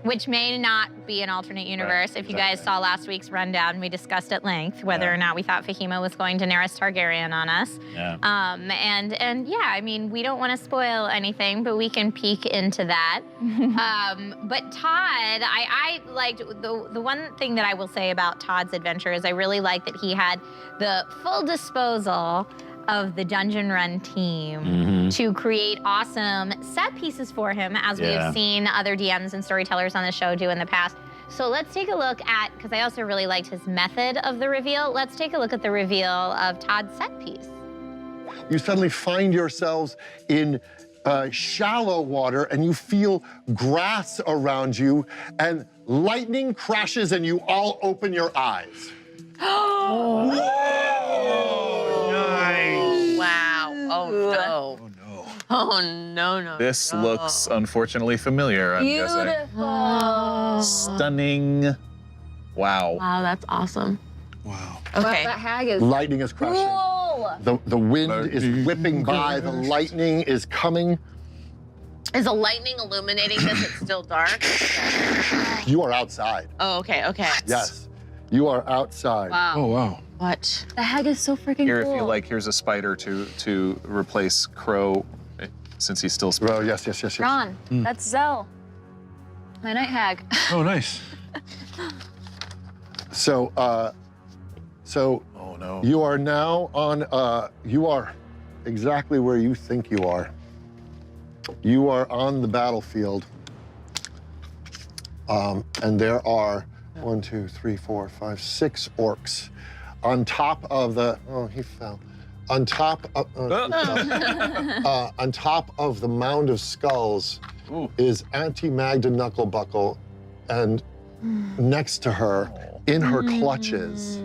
Which may not be an alternate universe. If you guys exactly. saw last week's rundown, we discussed at length whether Yeah. or not we thought Fahima was going to Daenerys Targaryen on us. Yeah. And yeah, I mean, we don't want to spoil anything, but we can peek into that. But Todd, I liked the one thing that I will say about Todd's adventure is I really like that he had the full disposal of the Dungeon Run team to create awesome set pieces for him, as we Yeah. have seen other DMs and storytellers on the show do in the past. So let's take a look at, because I also really liked his method of the reveal, let's take a look at the reveal of Todd's set piece. You suddenly find yourselves in shallow water and you feel grass around you and lightning crashes and you all open your eyes. Wow. Oh no. Oh no. Oh no. This looks unfortunately familiar, I'm guessing. Beautiful. Stunning. Wow. Wow, that's awesome. Wow. Okay. That hag is Lightning is crashing. cool. The wind is whipping by, the lightning is coming. Is the lightning illuminating this? It's still dark. You are outside. Oh, okay. Yes, you are outside. Wow. Oh wow. What? The hag is so freaking Here, cool. if you like, here's a spider to replace Crow, since he's still. Oh, yes. Ron, that's Zell. My night hag. Oh, nice. So, Oh no. you are now on, you are exactly where you think you are. You are on the battlefield. And there are 1, 2, 3, 4, 5, 6 orcs on top of the, oh, he fell. On top of, on top of the mound of skulls Ooh. is Auntie Magda Knucklebuckle, and next to her, in her clutches,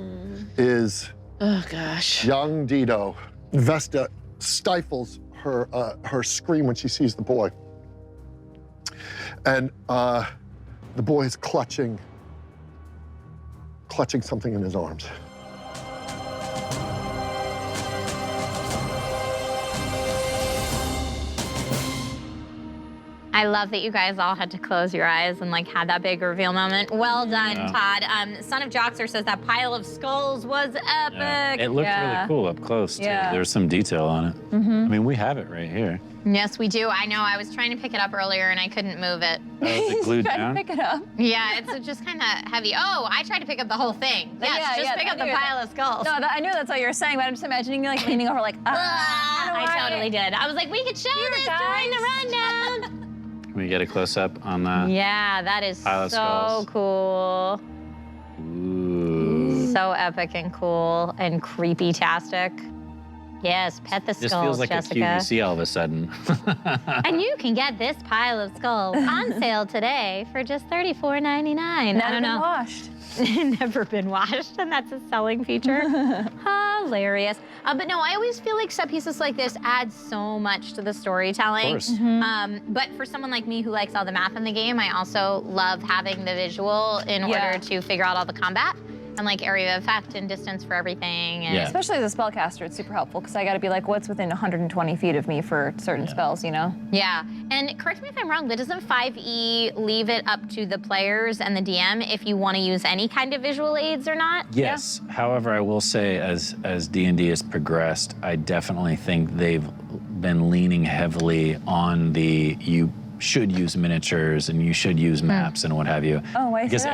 is Oh gosh. young Dido. Vesta stifles her her scream when she sees the boy. And the boy is clutching something in his arms. I love that you guys all had to close your eyes and like had that big reveal moment. Well done, Todd. Son of Joxer says that pile of skulls was epic. Yeah. It looked Yeah. really cool up close too. Yeah. There's some detail on it. I mean, we have it right here. Yes, we do. I know. I was trying to pick it up earlier and I couldn't move it. Oh, is it glued Trying down? to pick it up. Yeah, it's just kind of heavy. Oh, I tried to pick up the whole thing. Yes, Yeah, just yeah, pick I up the knew pile of skulls. No, I knew that's what you were saying, but I'm just imagining you like leaning over like, I totally did. I was like, we could show this during the rundown. Can we get a close up on that? Yeah, that is Pile of so skulls. cool. So epic and cool and creepy-tastic. Yes, pet the This skulls, feels like Jessica. a QVC all of a sudden. And you can get this pile of skulls on sale today for just $34.99. I don't know. Washed. Never been washed, and that's a selling feature. Hilarious. But no, I always feel like set pieces like this add so much to the storytelling. Of course. But for someone like me who likes all the math in the game, I also love having the visual in order to figure out all the combat and like area of effect and distance for everything. And Especially as a spellcaster, it's super helpful because I got to be like, what's within 120 feet of me for certain spells, you know? Yeah, and correct me if I'm wrong, but doesn't 5e leave it up to the players and the DM if you want to use any kind of visual aids or not? Yes. However, I will say as D&D has progressed, I definitely think they've been leaning heavily on the you should use miniatures and you should use maps and what have you. Oh, why is Because that?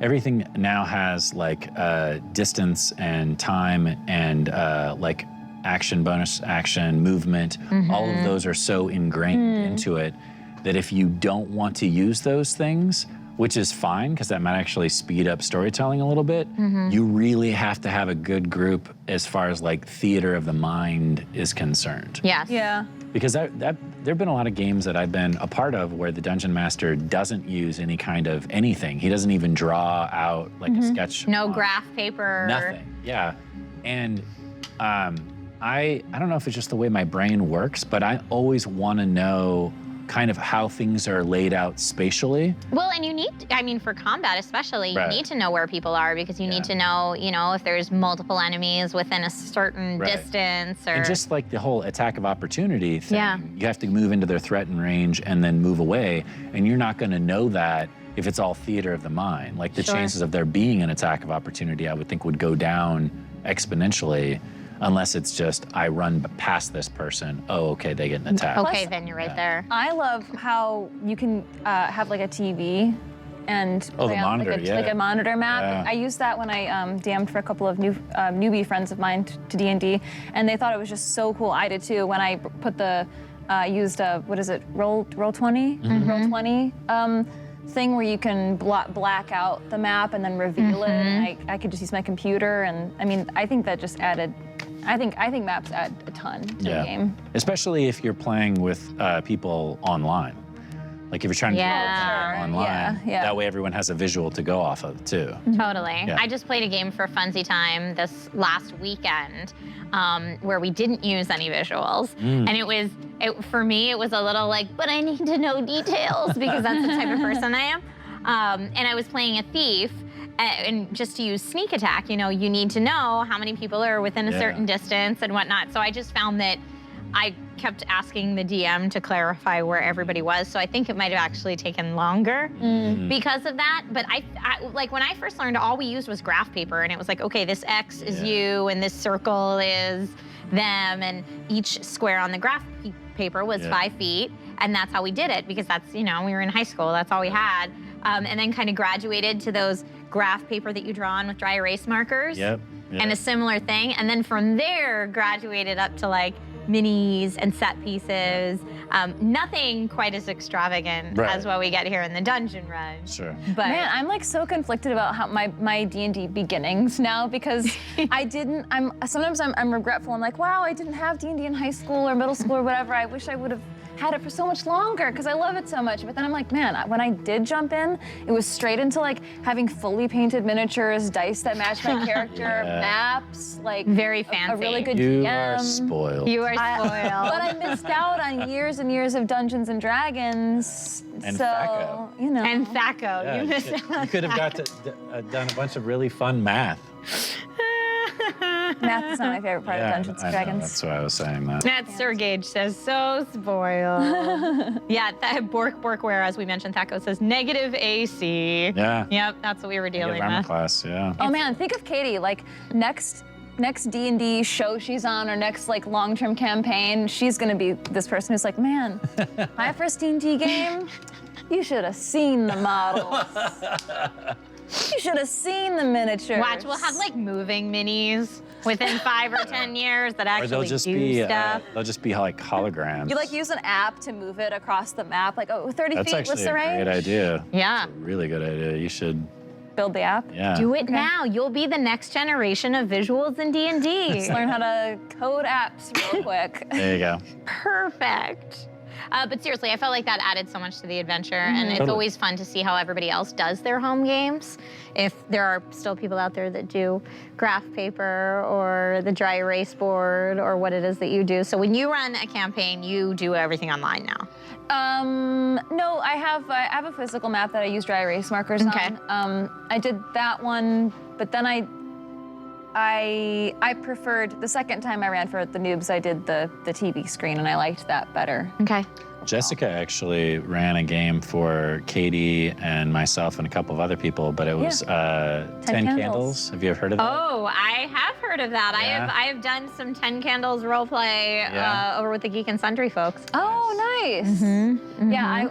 everything now has like distance and time and like action, bonus action, movement. All of those are so ingrained into it that if you don't want to use those things, which is fine because that might actually speed up storytelling a little bit, you really have to have a good group as far as like theater of the mind is concerned. Yes. Yeah. Because there have been a lot of games that I've been a part of where the dungeon master doesn't use any kind of anything. He doesn't even draw out like a sketch. No on graph paper. Nothing. Yeah. And I don't know if it's just the way my brain works, but I always want to know kind of how things are laid out spatially. Well, and you need, I mean, for combat especially, you need to know where people are because you need to know, you know, if there's multiple enemies within a certain distance or... And just like the whole attack of opportunity thing, you have to move into their threatened range and then move away, and you're not going to know that if it's all theater of the mind. Like the chances of there being an attack of opportunity, I would think would go down exponentially. Unless it's just, I run past this person, oh, okay, they get an attack. Okay, then you're right there. I love how you can have like a TV and play on like a monitor map. Yeah. I used that when I DM'd for a couple of newbie friends of mine to D&D, and they thought it was just so cool. I did too. When I put the used what is it, Roll20, Roll20 thing where you can black out the map and then reveal it. And I could just use my computer, and I mean, I think that just added. I think maps add a ton to the game. Especially if you're playing with people online. Like if you're trying to do it online, that way everyone has a visual to go off of too. Totally. I just played a game for Funsy Time this last weekend where we didn't use any visuals. And for me, it was a little like, but I need to know details because that's the type of person I am. And I was playing a thief. And just to use sneak attack, you know, you need to know how many people are within a certain distance and whatnot. So I just found that I kept asking the DM to clarify where everybody was. So I think it might have actually taken longer because of that. But I like when I first learned, all we used was graph paper, and it was like, okay, this X is you, and this circle is them, and each square on the graph paper was 5 feet, and that's how we did it because that's, you know, we were in high school, that's all we had. And then kind of graduated to those graph paper that you draw on with dry erase markers. And a similar thing. And then from there, graduated up to like minis and set pieces. Nothing quite as extravagant as what we get here in the dungeon run. Sure. But man, I'm like so conflicted about how my D&D beginnings now because sometimes I'm regretful. I'm like, wow, I didn't have D&D in high school or middle school or whatever. I wish I would have had it for so much longer because I love it so much. But then I'm like, man, when I did jump in, it was straight into like having fully painted miniatures, dice that match my character, maps, like very fancy. A really good You DM. are spoiled. You are spoiled. But I missed out on years and years of Dungeons and Dragons. And so, THACO. you know. And THACO. You missed out. You could have got to done a bunch of really fun math. Math is not my favorite part of Dungeons and Dragons. That's why I was saying that. That's Sir Gage says, so spoiled. That Borkware, as we mentioned, THACO says negative AC. Yeah. Yep, that's what we were dealing Armor with. class, Oh man, think of Katie, like next D&D show she's on or next like long-term campaign, she's gonna be this person who's like, man, my first D&D game, you should have seen the models. You should have seen the miniatures. Watch, we'll have like moving minis within 5 or 10 years that actually Or they'll just do be stuff. they'll just be like holograms. You like use an app to move it across the map, like 30 That's feet, actually what's the range? a great idea. Yeah. That's a really good idea. You should build the app? Yeah. Do it now. You'll be the next generation of visuals in D&D. Just learn how to code apps real quick. There you go. Perfect. But seriously, I felt like that added so much to the adventure, and it's Totally. always fun to see how everybody else does their home games. If there are still people out there that do graph paper or the dry erase board or what it is that you do. So when you run a campaign, you do everything online now. No, I have a physical map that I use dry erase markers Okay. on. I did that one, but then I preferred, the second time I ran for the noobs, I did the TV screen, and I liked that better. Okay. Jessica actually ran a game for Katie and myself and a couple of other people, but it was 10 Candles. Have you ever heard of that? Oh, I have heard of that. Yeah. I have done some 10 Candles roleplay Yeah. over with the Geek and Sundry folks. Oh, nice. Mm-hmm. Yeah,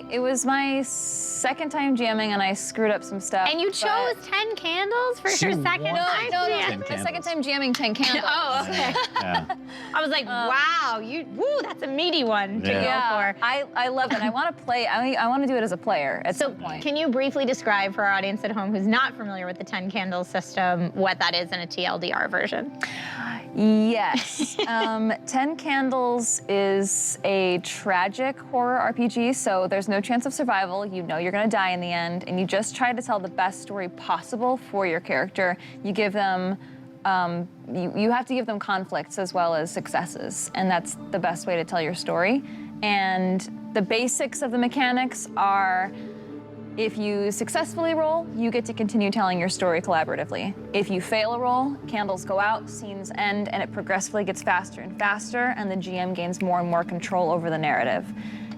it was my second time jamming, and I screwed up some stuff. And you chose 10 Candles for your second won. time? No, jam? my second time jamming 10 candles. Oh, okay. Yeah. I was like, wow, that's a meaty one to go for. I love it. I want to play. I want to do it as a player at some point. Can you briefly describe for our audience at home who's not familiar with the 10 Candles system what that is in a TLDR version? Yes. 10 Candles is a tragic horror RPG, so there's no chance of survival. You know you're going to die in the end, and you just try to tell the best story possible for your character. You give them, you have to give them conflicts as well as successes, and that's the best way to tell your story. And the basics of the mechanics are, if you successfully roll, you get to continue telling your story collaboratively. If you fail a roll, candles go out, scenes end, and it progressively gets faster and faster, and the GM gains more and more control over the narrative.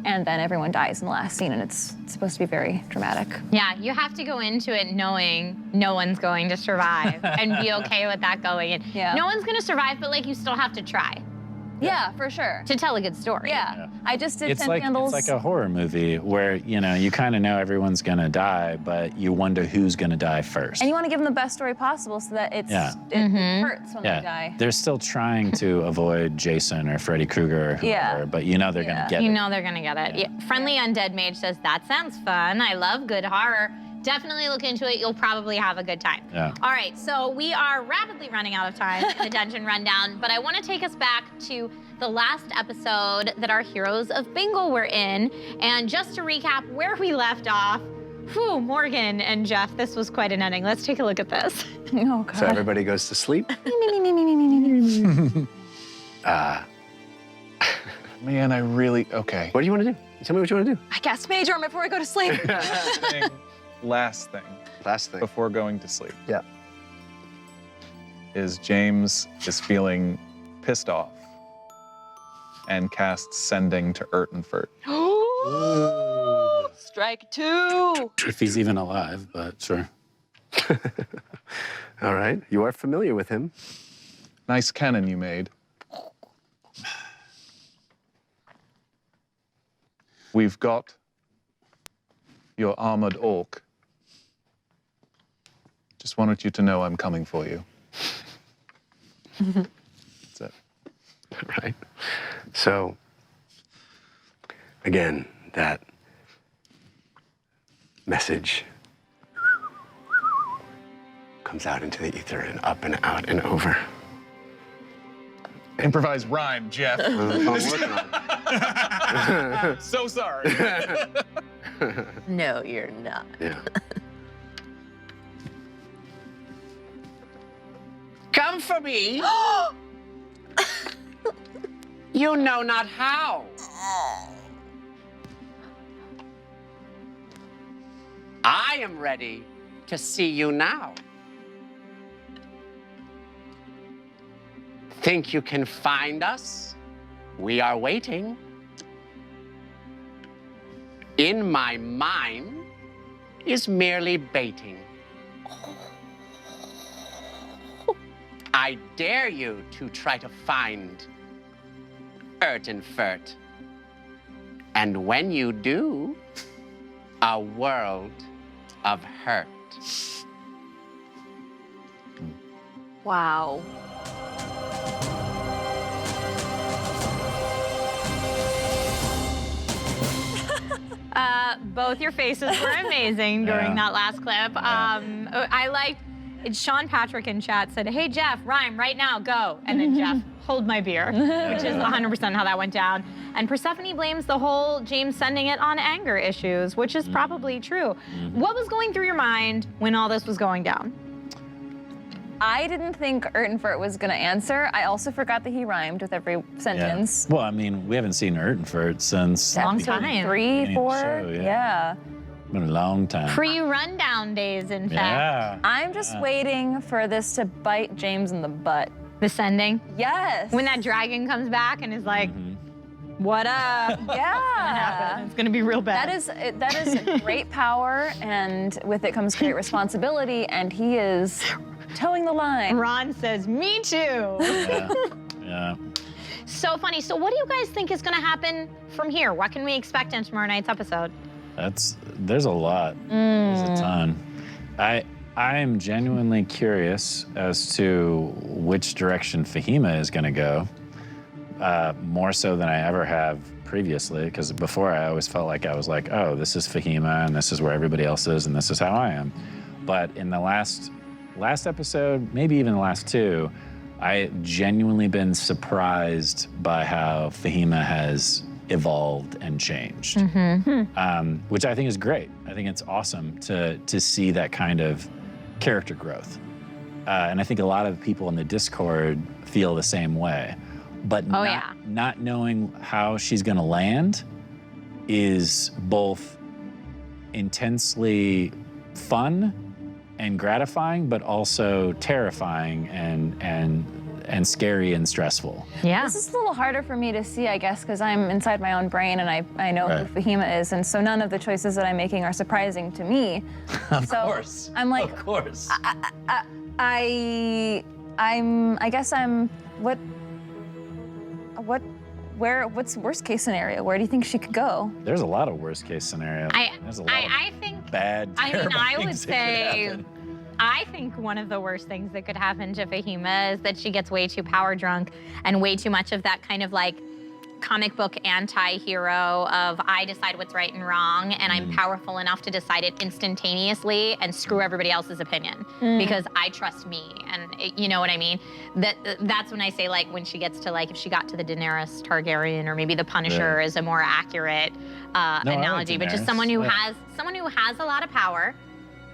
And then everyone dies in the last scene, and it's supposed to be very dramatic. Yeah, you have to go into it knowing no one's going to survive and be okay with that going in. Yeah. No one's going to survive, but like you still have to try Yeah, for sure. to tell a good story. Yeah. I just did It's 10 like candles. it's like a horror movie where you kind of know everyone's gonna die, but you wonder who's gonna die first. And you want to give them the best story possible so that it hurts when they die. They're still trying to avoid Jason or Freddy Krueger or whoever, Yeah. but you know they're gonna get You it. know they're gonna get it. Yeah. Friendly Undead Mage says, that sounds fun. I love good horror. Definitely look into it. You'll probably have a good time. Yeah. All right, so we are rapidly running out of time in the Dungeon Rundown, but I want to take us back to the last episode that our Heroes of Bingle were in. And just to recap where we left off, whew, Morgan and Jeff, this was quite an ending. Let's take a look at this. Oh, God. So everybody goes to sleep. Man, I really, okay. What do you want to do? Tell me what you want to do. I cast Mage Arm before I go to sleep. Last thing Last thing. before going to sleep Yeah. is James is feeling pissed off and casts Sending to Urtenfurt. Strike 2. If he's even alive, but sure. All right. You are familiar with him. Nice cannon you made. We've got your armored orc. Just wanted you to know I'm coming for you. That's it. Right. So, again, that message comes out into the ether and up and out and over. Improvise rhyme, Jeff. I'm working on it. So sorry. No, you're not. Yeah. Come for me. You know not how. I am ready to see you now. Think you can find us? We are waiting. In my mind is merely baiting. I dare you to try to find Urtenfurt. And when you do, a world of hurt. Wow. Both your faces were amazing during that last clip. I liked, Sean Patrick in chat said, hey Jeff, rhyme right now, go. And then Jeff, hold my beer, which is 100% how that went down. And Persephone blames the whole James sending it on anger issues, which is probably true. What was going through your mind when all this was going down? I didn't think Urtenfurt was gonna answer. I also forgot that he rhymed with every sentence. Well, I mean, we haven't seen Urtenfurt since Long Episode time. 3, 4, show, yeah. Been a long time. Pre-rundown days, in fact. Yeah. I'm just waiting for this to bite James in the butt. The sending. Yes. When that dragon comes back and is like, what up? Yeah. It's gonna be real bad. That is great power, and with it comes great responsibility, and he is towing the line. Ron says, me too. Yeah. So funny. So what do you guys think is gonna happen from here? What can we expect in tomorrow night's episode? There's a lot. There's a ton. I am genuinely curious as to which direction Fahima is gonna go. More so than I ever have previously, because before I always felt like I was like, oh, this is Fahima and this is where everybody else is and this is how I am. But in the last episode, maybe even the last two, I genuinely been surprised by how Fahima has evolved and changed, which I think is great. I think it's awesome to see that kind of character growth. And I think a lot of people in the Discord feel the same way. But not knowing how she's gonna land is both intensely fun and gratifying, but also terrifying and scary and stressful. Yeah. This is a little harder for me to see, I guess, because I'm inside my own brain and I know who Fahima is, and so none of the choices that I'm making are surprising to me. Of course. I'm like, of course. What's worst case scenario? Where do you think she could go? There's a lot of worst case scenarios. There's a lot I think of bad, terrible I would things that could say, happen. I think one of the worst things that could happen to Fahima is that she gets way too power drunk and way too much of that kind of like comic book anti-hero of I decide what's right and wrong and I'm powerful enough to decide it instantaneously and screw everybody else's opinion because I trust me, and you know what I mean? That's when I say like when she gets to like if she got to the Daenerys Targaryen or maybe the Punisher is a more accurate analogy, but just someone who has a lot of power,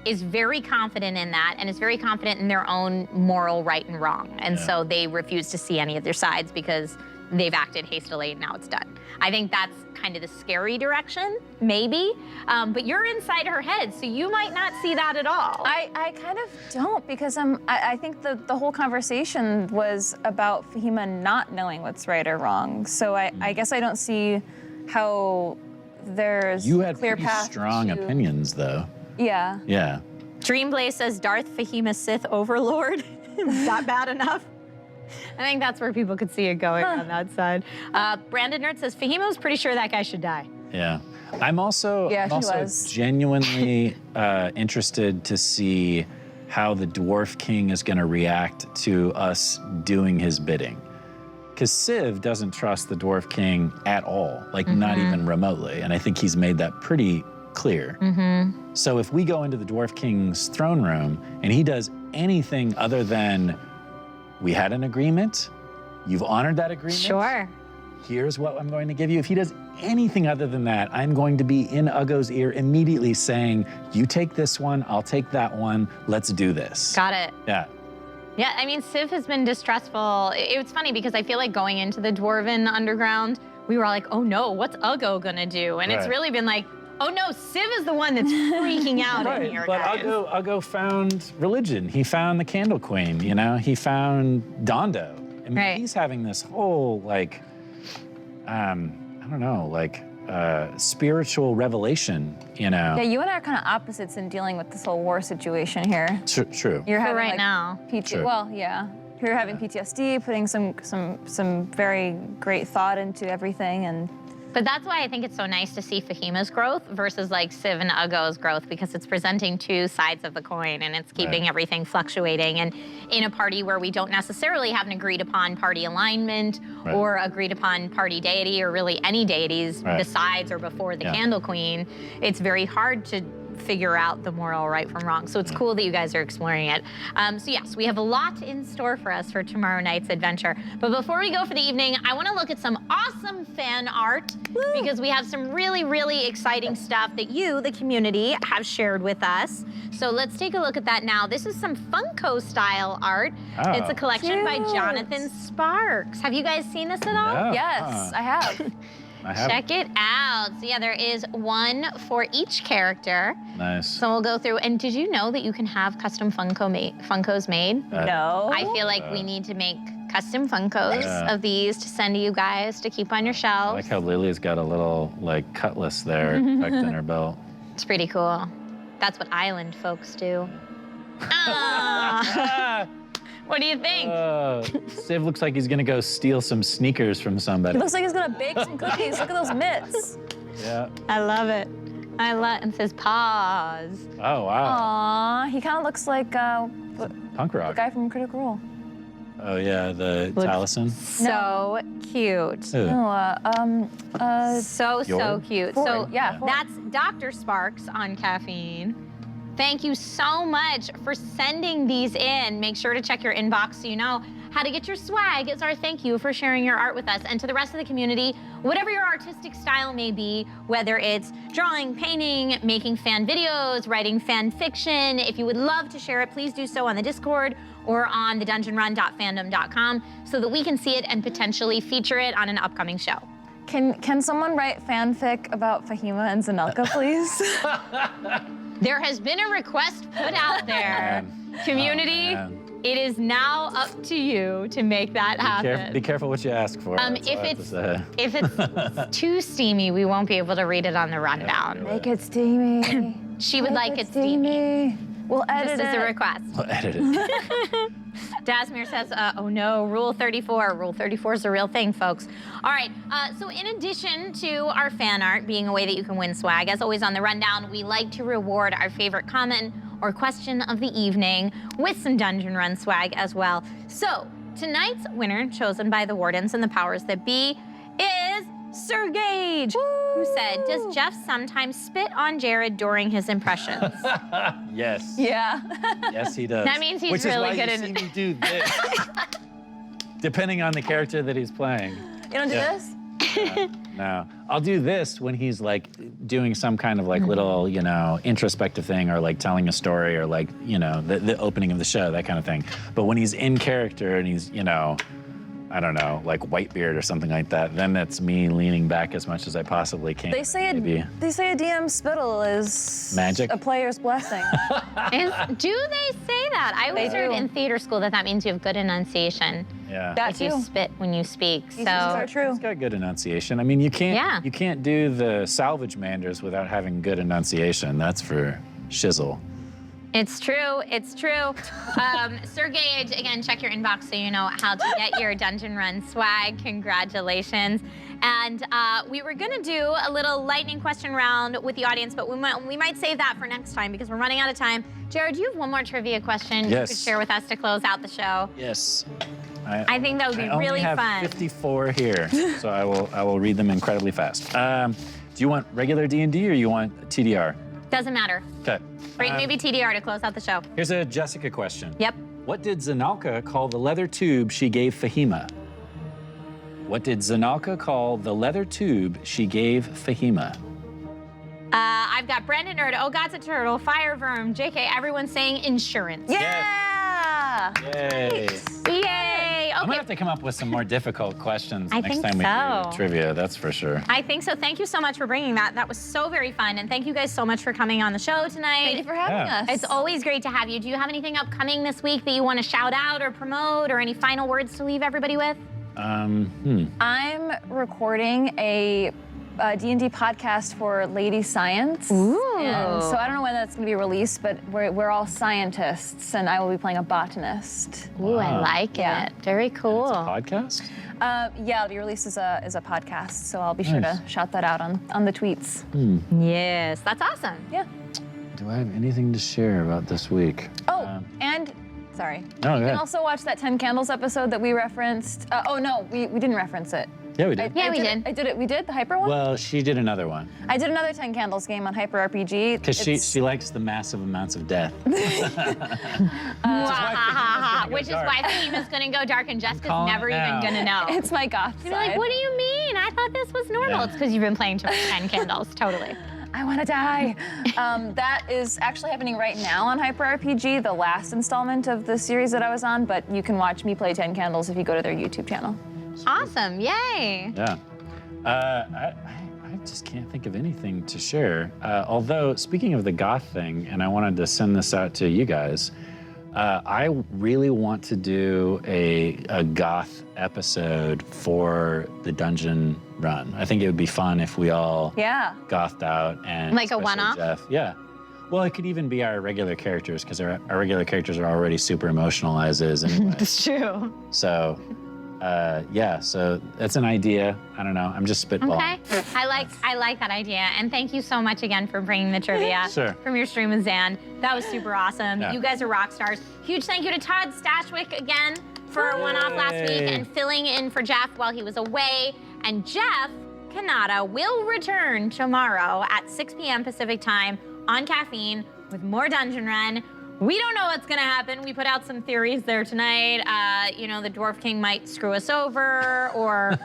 is very confident in that and is very confident in their own moral right and wrong. And so they refuse to see any of their sides because they've acted hastily and now it's done. I think that's kind of the scary direction, maybe. But you're inside her head, so you might not see that at all. I kind of don't, because I think the whole conversation was about Fahima not knowing what's right or wrong. So I guess I don't see how there's You had clear pretty path strong to- opinions, though. Yeah. Yeah. Dreamblaze says Darth Fahima Sith Overlord. Is that bad enough? I think that's where people could see it going on that side. Brandon Nerd says Fahima was pretty sure that guy should die. Yeah. I'm also genuinely interested to see how the Dwarf King is going to react to us doing his bidding. Because Civ doesn't trust the Dwarf King at all, like not even remotely. And I think he's made that pretty clear. So if we go into the Dwarf King's throne room and he does anything other than we had an agreement, you've honored that agreement. Sure. Here's what I'm going to give you. If he does anything other than that, I'm going to be in Uggo's ear immediately saying, you take this one, I'll take that one, let's do this. Got it. Yeah. Yeah, I mean, Civ has been distrustful. It's funny because I feel like going into the Dwarven Underground, we were all like, oh no, what's Uggo gonna do? And it's really been like, oh no, Civ is the one that's freaking out in here, but guys. Uggo found religion. He found the Candle Queen, you know? He found Dondo. I mean, he's having this whole, like, I don't know, like, spiritual revelation, you know? Yeah, you and I are kind of opposites in dealing with this whole war situation here. True. You're having right now. Well, yeah. You're having PTSD, putting some very great thought into everything, and But that's why I think it's so nice to see Fahima's growth versus like Civ and Ugo's growth, because it's presenting two sides of the coin and it's keeping everything fluctuating. And in a party where we don't necessarily have an agreed upon party alignment or agreed upon party deity, or really any deities besides or before the Candle Queen, it's very hard to figure out the moral right from wrong. So it's cool that you guys are exploring it. So yes, we have a lot in store for us for tomorrow night's adventure. But before we go for the evening, I want to look at some awesome fan art because we have some really, really exciting stuff that you, the community, have shared with us. So let's take a look at that now. This is some Funko style art. It's a collection by Jonathan Sparks. Have you guys seen this at all? No. Yes, I have. Check it out. So yeah, there is one for each character. Nice. So we'll go through. And did you know that you can have custom Funkos made? No. I feel like we need to make custom Funkos of these to send to you guys to keep on your I shelves. like how Lily's got a little like cutlass there tucked in her belt. It's pretty cool. That's what island folks do. What do you think? Civ looks like he's gonna go steal some sneakers from somebody. It looks like he's gonna bake some cookies. Look at those mitts. Yeah. I love it. And it says pause. Oh, wow. Aw, he kind of looks like Punk the rock. guy from Critical Role. Oh, yeah, the Taliesin. So cute. Ooh. No, So Fjord? cute. Fjord, So yeah, Fjord. that's Dr. Sparks on Caffeine. Thank you so much for sending these in. Make sure to check your inbox so you know how to get your swag. It's our thank you for sharing your art with us. And to the rest of the community, whatever your artistic style may be, whether it's drawing, painting, making fan videos, writing fan fiction, if you would love to share it, please do so on the Discord or on the dungeonrun.fandom.com so that we can see it and potentially feature it on an upcoming show. Can someone write fanfic about Fahima and Zanelka, please? There has been a request put out there. Community, it is now up to you to make that happen. Be careful what you ask for. If it's too steamy, we won't be able to read it on the rundown. Make it steamy. She would like it steamy. We'll edit This is it. a request. We'll edit it. Dasmir says, oh no, Rule 34. Rule 34 is a real thing, folks. All right, so in addition to our fan art being a way that you can win swag, as always on the rundown, we like to reward our favorite comment or question of the evening with some Dungeon Run swag as well. So tonight's winner, chosen by the Wardens and the Powers That Be, is Sir Gage, who said, does Jeff sometimes spit on Jared during his impressions? Yes. Yeah. Yes, he does. That means he's Which really is why good you at see me do this. Depending on the character that he's playing. You don't do this? No. I'll do this when he's like doing some kind of like little, you know, introspective thing, or like telling a story, or like, you know, the opening of the show, that kind of thing. But when he's in character and he's, you know, I don't know, like Whitebeard or something like that, then that's me leaning back as much as I possibly can. They say a DM spittle is magic, a player's blessing. Do they say that? I always heard in theater school that means you have good enunciation. Yeah. If you spit when you speak. So true. He's got good enunciation. I mean, you can't do the salvage manders without having good enunciation. That's for shizzle. It's true, it's true. Sir Gage, again, check your inbox so you know how to get your Dungeon Run swag. Congratulations. And we were gonna do a little lightning question round with the audience, but we might save that for next time because we're running out of time. Jared, you have one more trivia question you could share with us to close out the show. Yes. I think that would be really fun. I only have 54 here, so I will read them incredibly fast. Do you want regular D&D or you want TDR? Doesn't matter. Okay. Great, maybe TDR to close out the show. Here's a Jessica question. Yep. What did Zanalka call the leather tube she gave Fahima? What did Zanalka call the leather tube she gave Fahima? I've got Brandon Nerd, Oh God's a Turtle, Fire Verm, JK, everyone's saying insurance. Yeah! Yay. Yay! I'm gonna Okay. have to come up with some more difficult questions I next think time we so. do trivia, that's for sure. I think so. Thank you so much for bringing that. That was so very fun. And thank you guys so much for coming on the show tonight. Thank you for having us. It's always great to have you. Do you have anything upcoming this week that you want to shout out or promote, or any final words to leave everybody with? I'm recording a D&D podcast for Lady Science. Ooh. And so I don't know when that's gonna be released, but we're all scientists, and I will be playing a botanist. Ooh, I Wow. like Yeah. it. Very cool. Podcast? Yeah, it'll be released as a podcast, so I'll be sure Nice. to shout that out on the tweets. Yes, that's awesome. Yeah. Do I have anything to share about this week? Oh, and sorry. No, You go can ahead. also watch that 10 Candles episode that we referenced. Oh no, we didn't reference it. Yeah, we did. Yeah, we I did. did it. We did the Hyper one. Well, she did another one I did another 10 Candles game on Hyper RPG. because she likes the massive amounts of death. Which is why Fahima's gonna go dark and Jessica's calling never it even now. gonna know. It's my goth You're like, side. what do you mean? I thought this was normal. Yeah. It's because you've been playing 10 Candles, totally. I want to die. That is actually happening right now on Hyper RPG, the last installment of the series that I was on, but you can watch me play 10 Candles if you go to their YouTube channel. Awesome, yay. Yeah. I just can't think of anything to share. Although, speaking of the goth thing, and I wanted to send this out to you guys, I really want to do a goth episode for the dungeon run. I think it would be fun if we all gothed out and Like a especially one-off? Jeff. Yeah. Well, it could even be our regular characters because our regular characters are already super emotional as is anyway. That's true. So, yeah, so that's an idea. I don't know. I'm just spitballing. Okay, I like that idea, and thank you so much again for bringing the trivia Sure. from your stream with Zan. That was super awesome. Yeah. You guys are rock stars. Huge thank you to Todd Stashwick again for a one-off last week Yay. and filling in for Jeff while he was away. And Jeff Kanata will return tomorrow at 6 p.m. Pacific time on Caffeine with more Dungeon Run. We don't know what's gonna happen. We put out some theories there tonight. You know, the Dwarf King might screw us over, or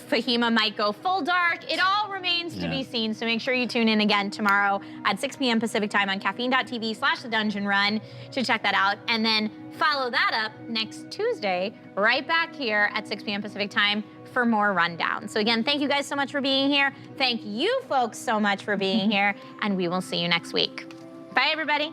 Fahima might go full dark. It all remains to be seen, so make sure you tune in again tomorrow at 6 p.m. Pacific time on caffeine.tv/The Dungeon Run to check that out. And then follow that up next Tuesday, right back here at 6 p.m. Pacific time for more rundown. So again, thank you guys so much for being here. Thank you folks so much for being here, and we will see you next week. Bye, everybody.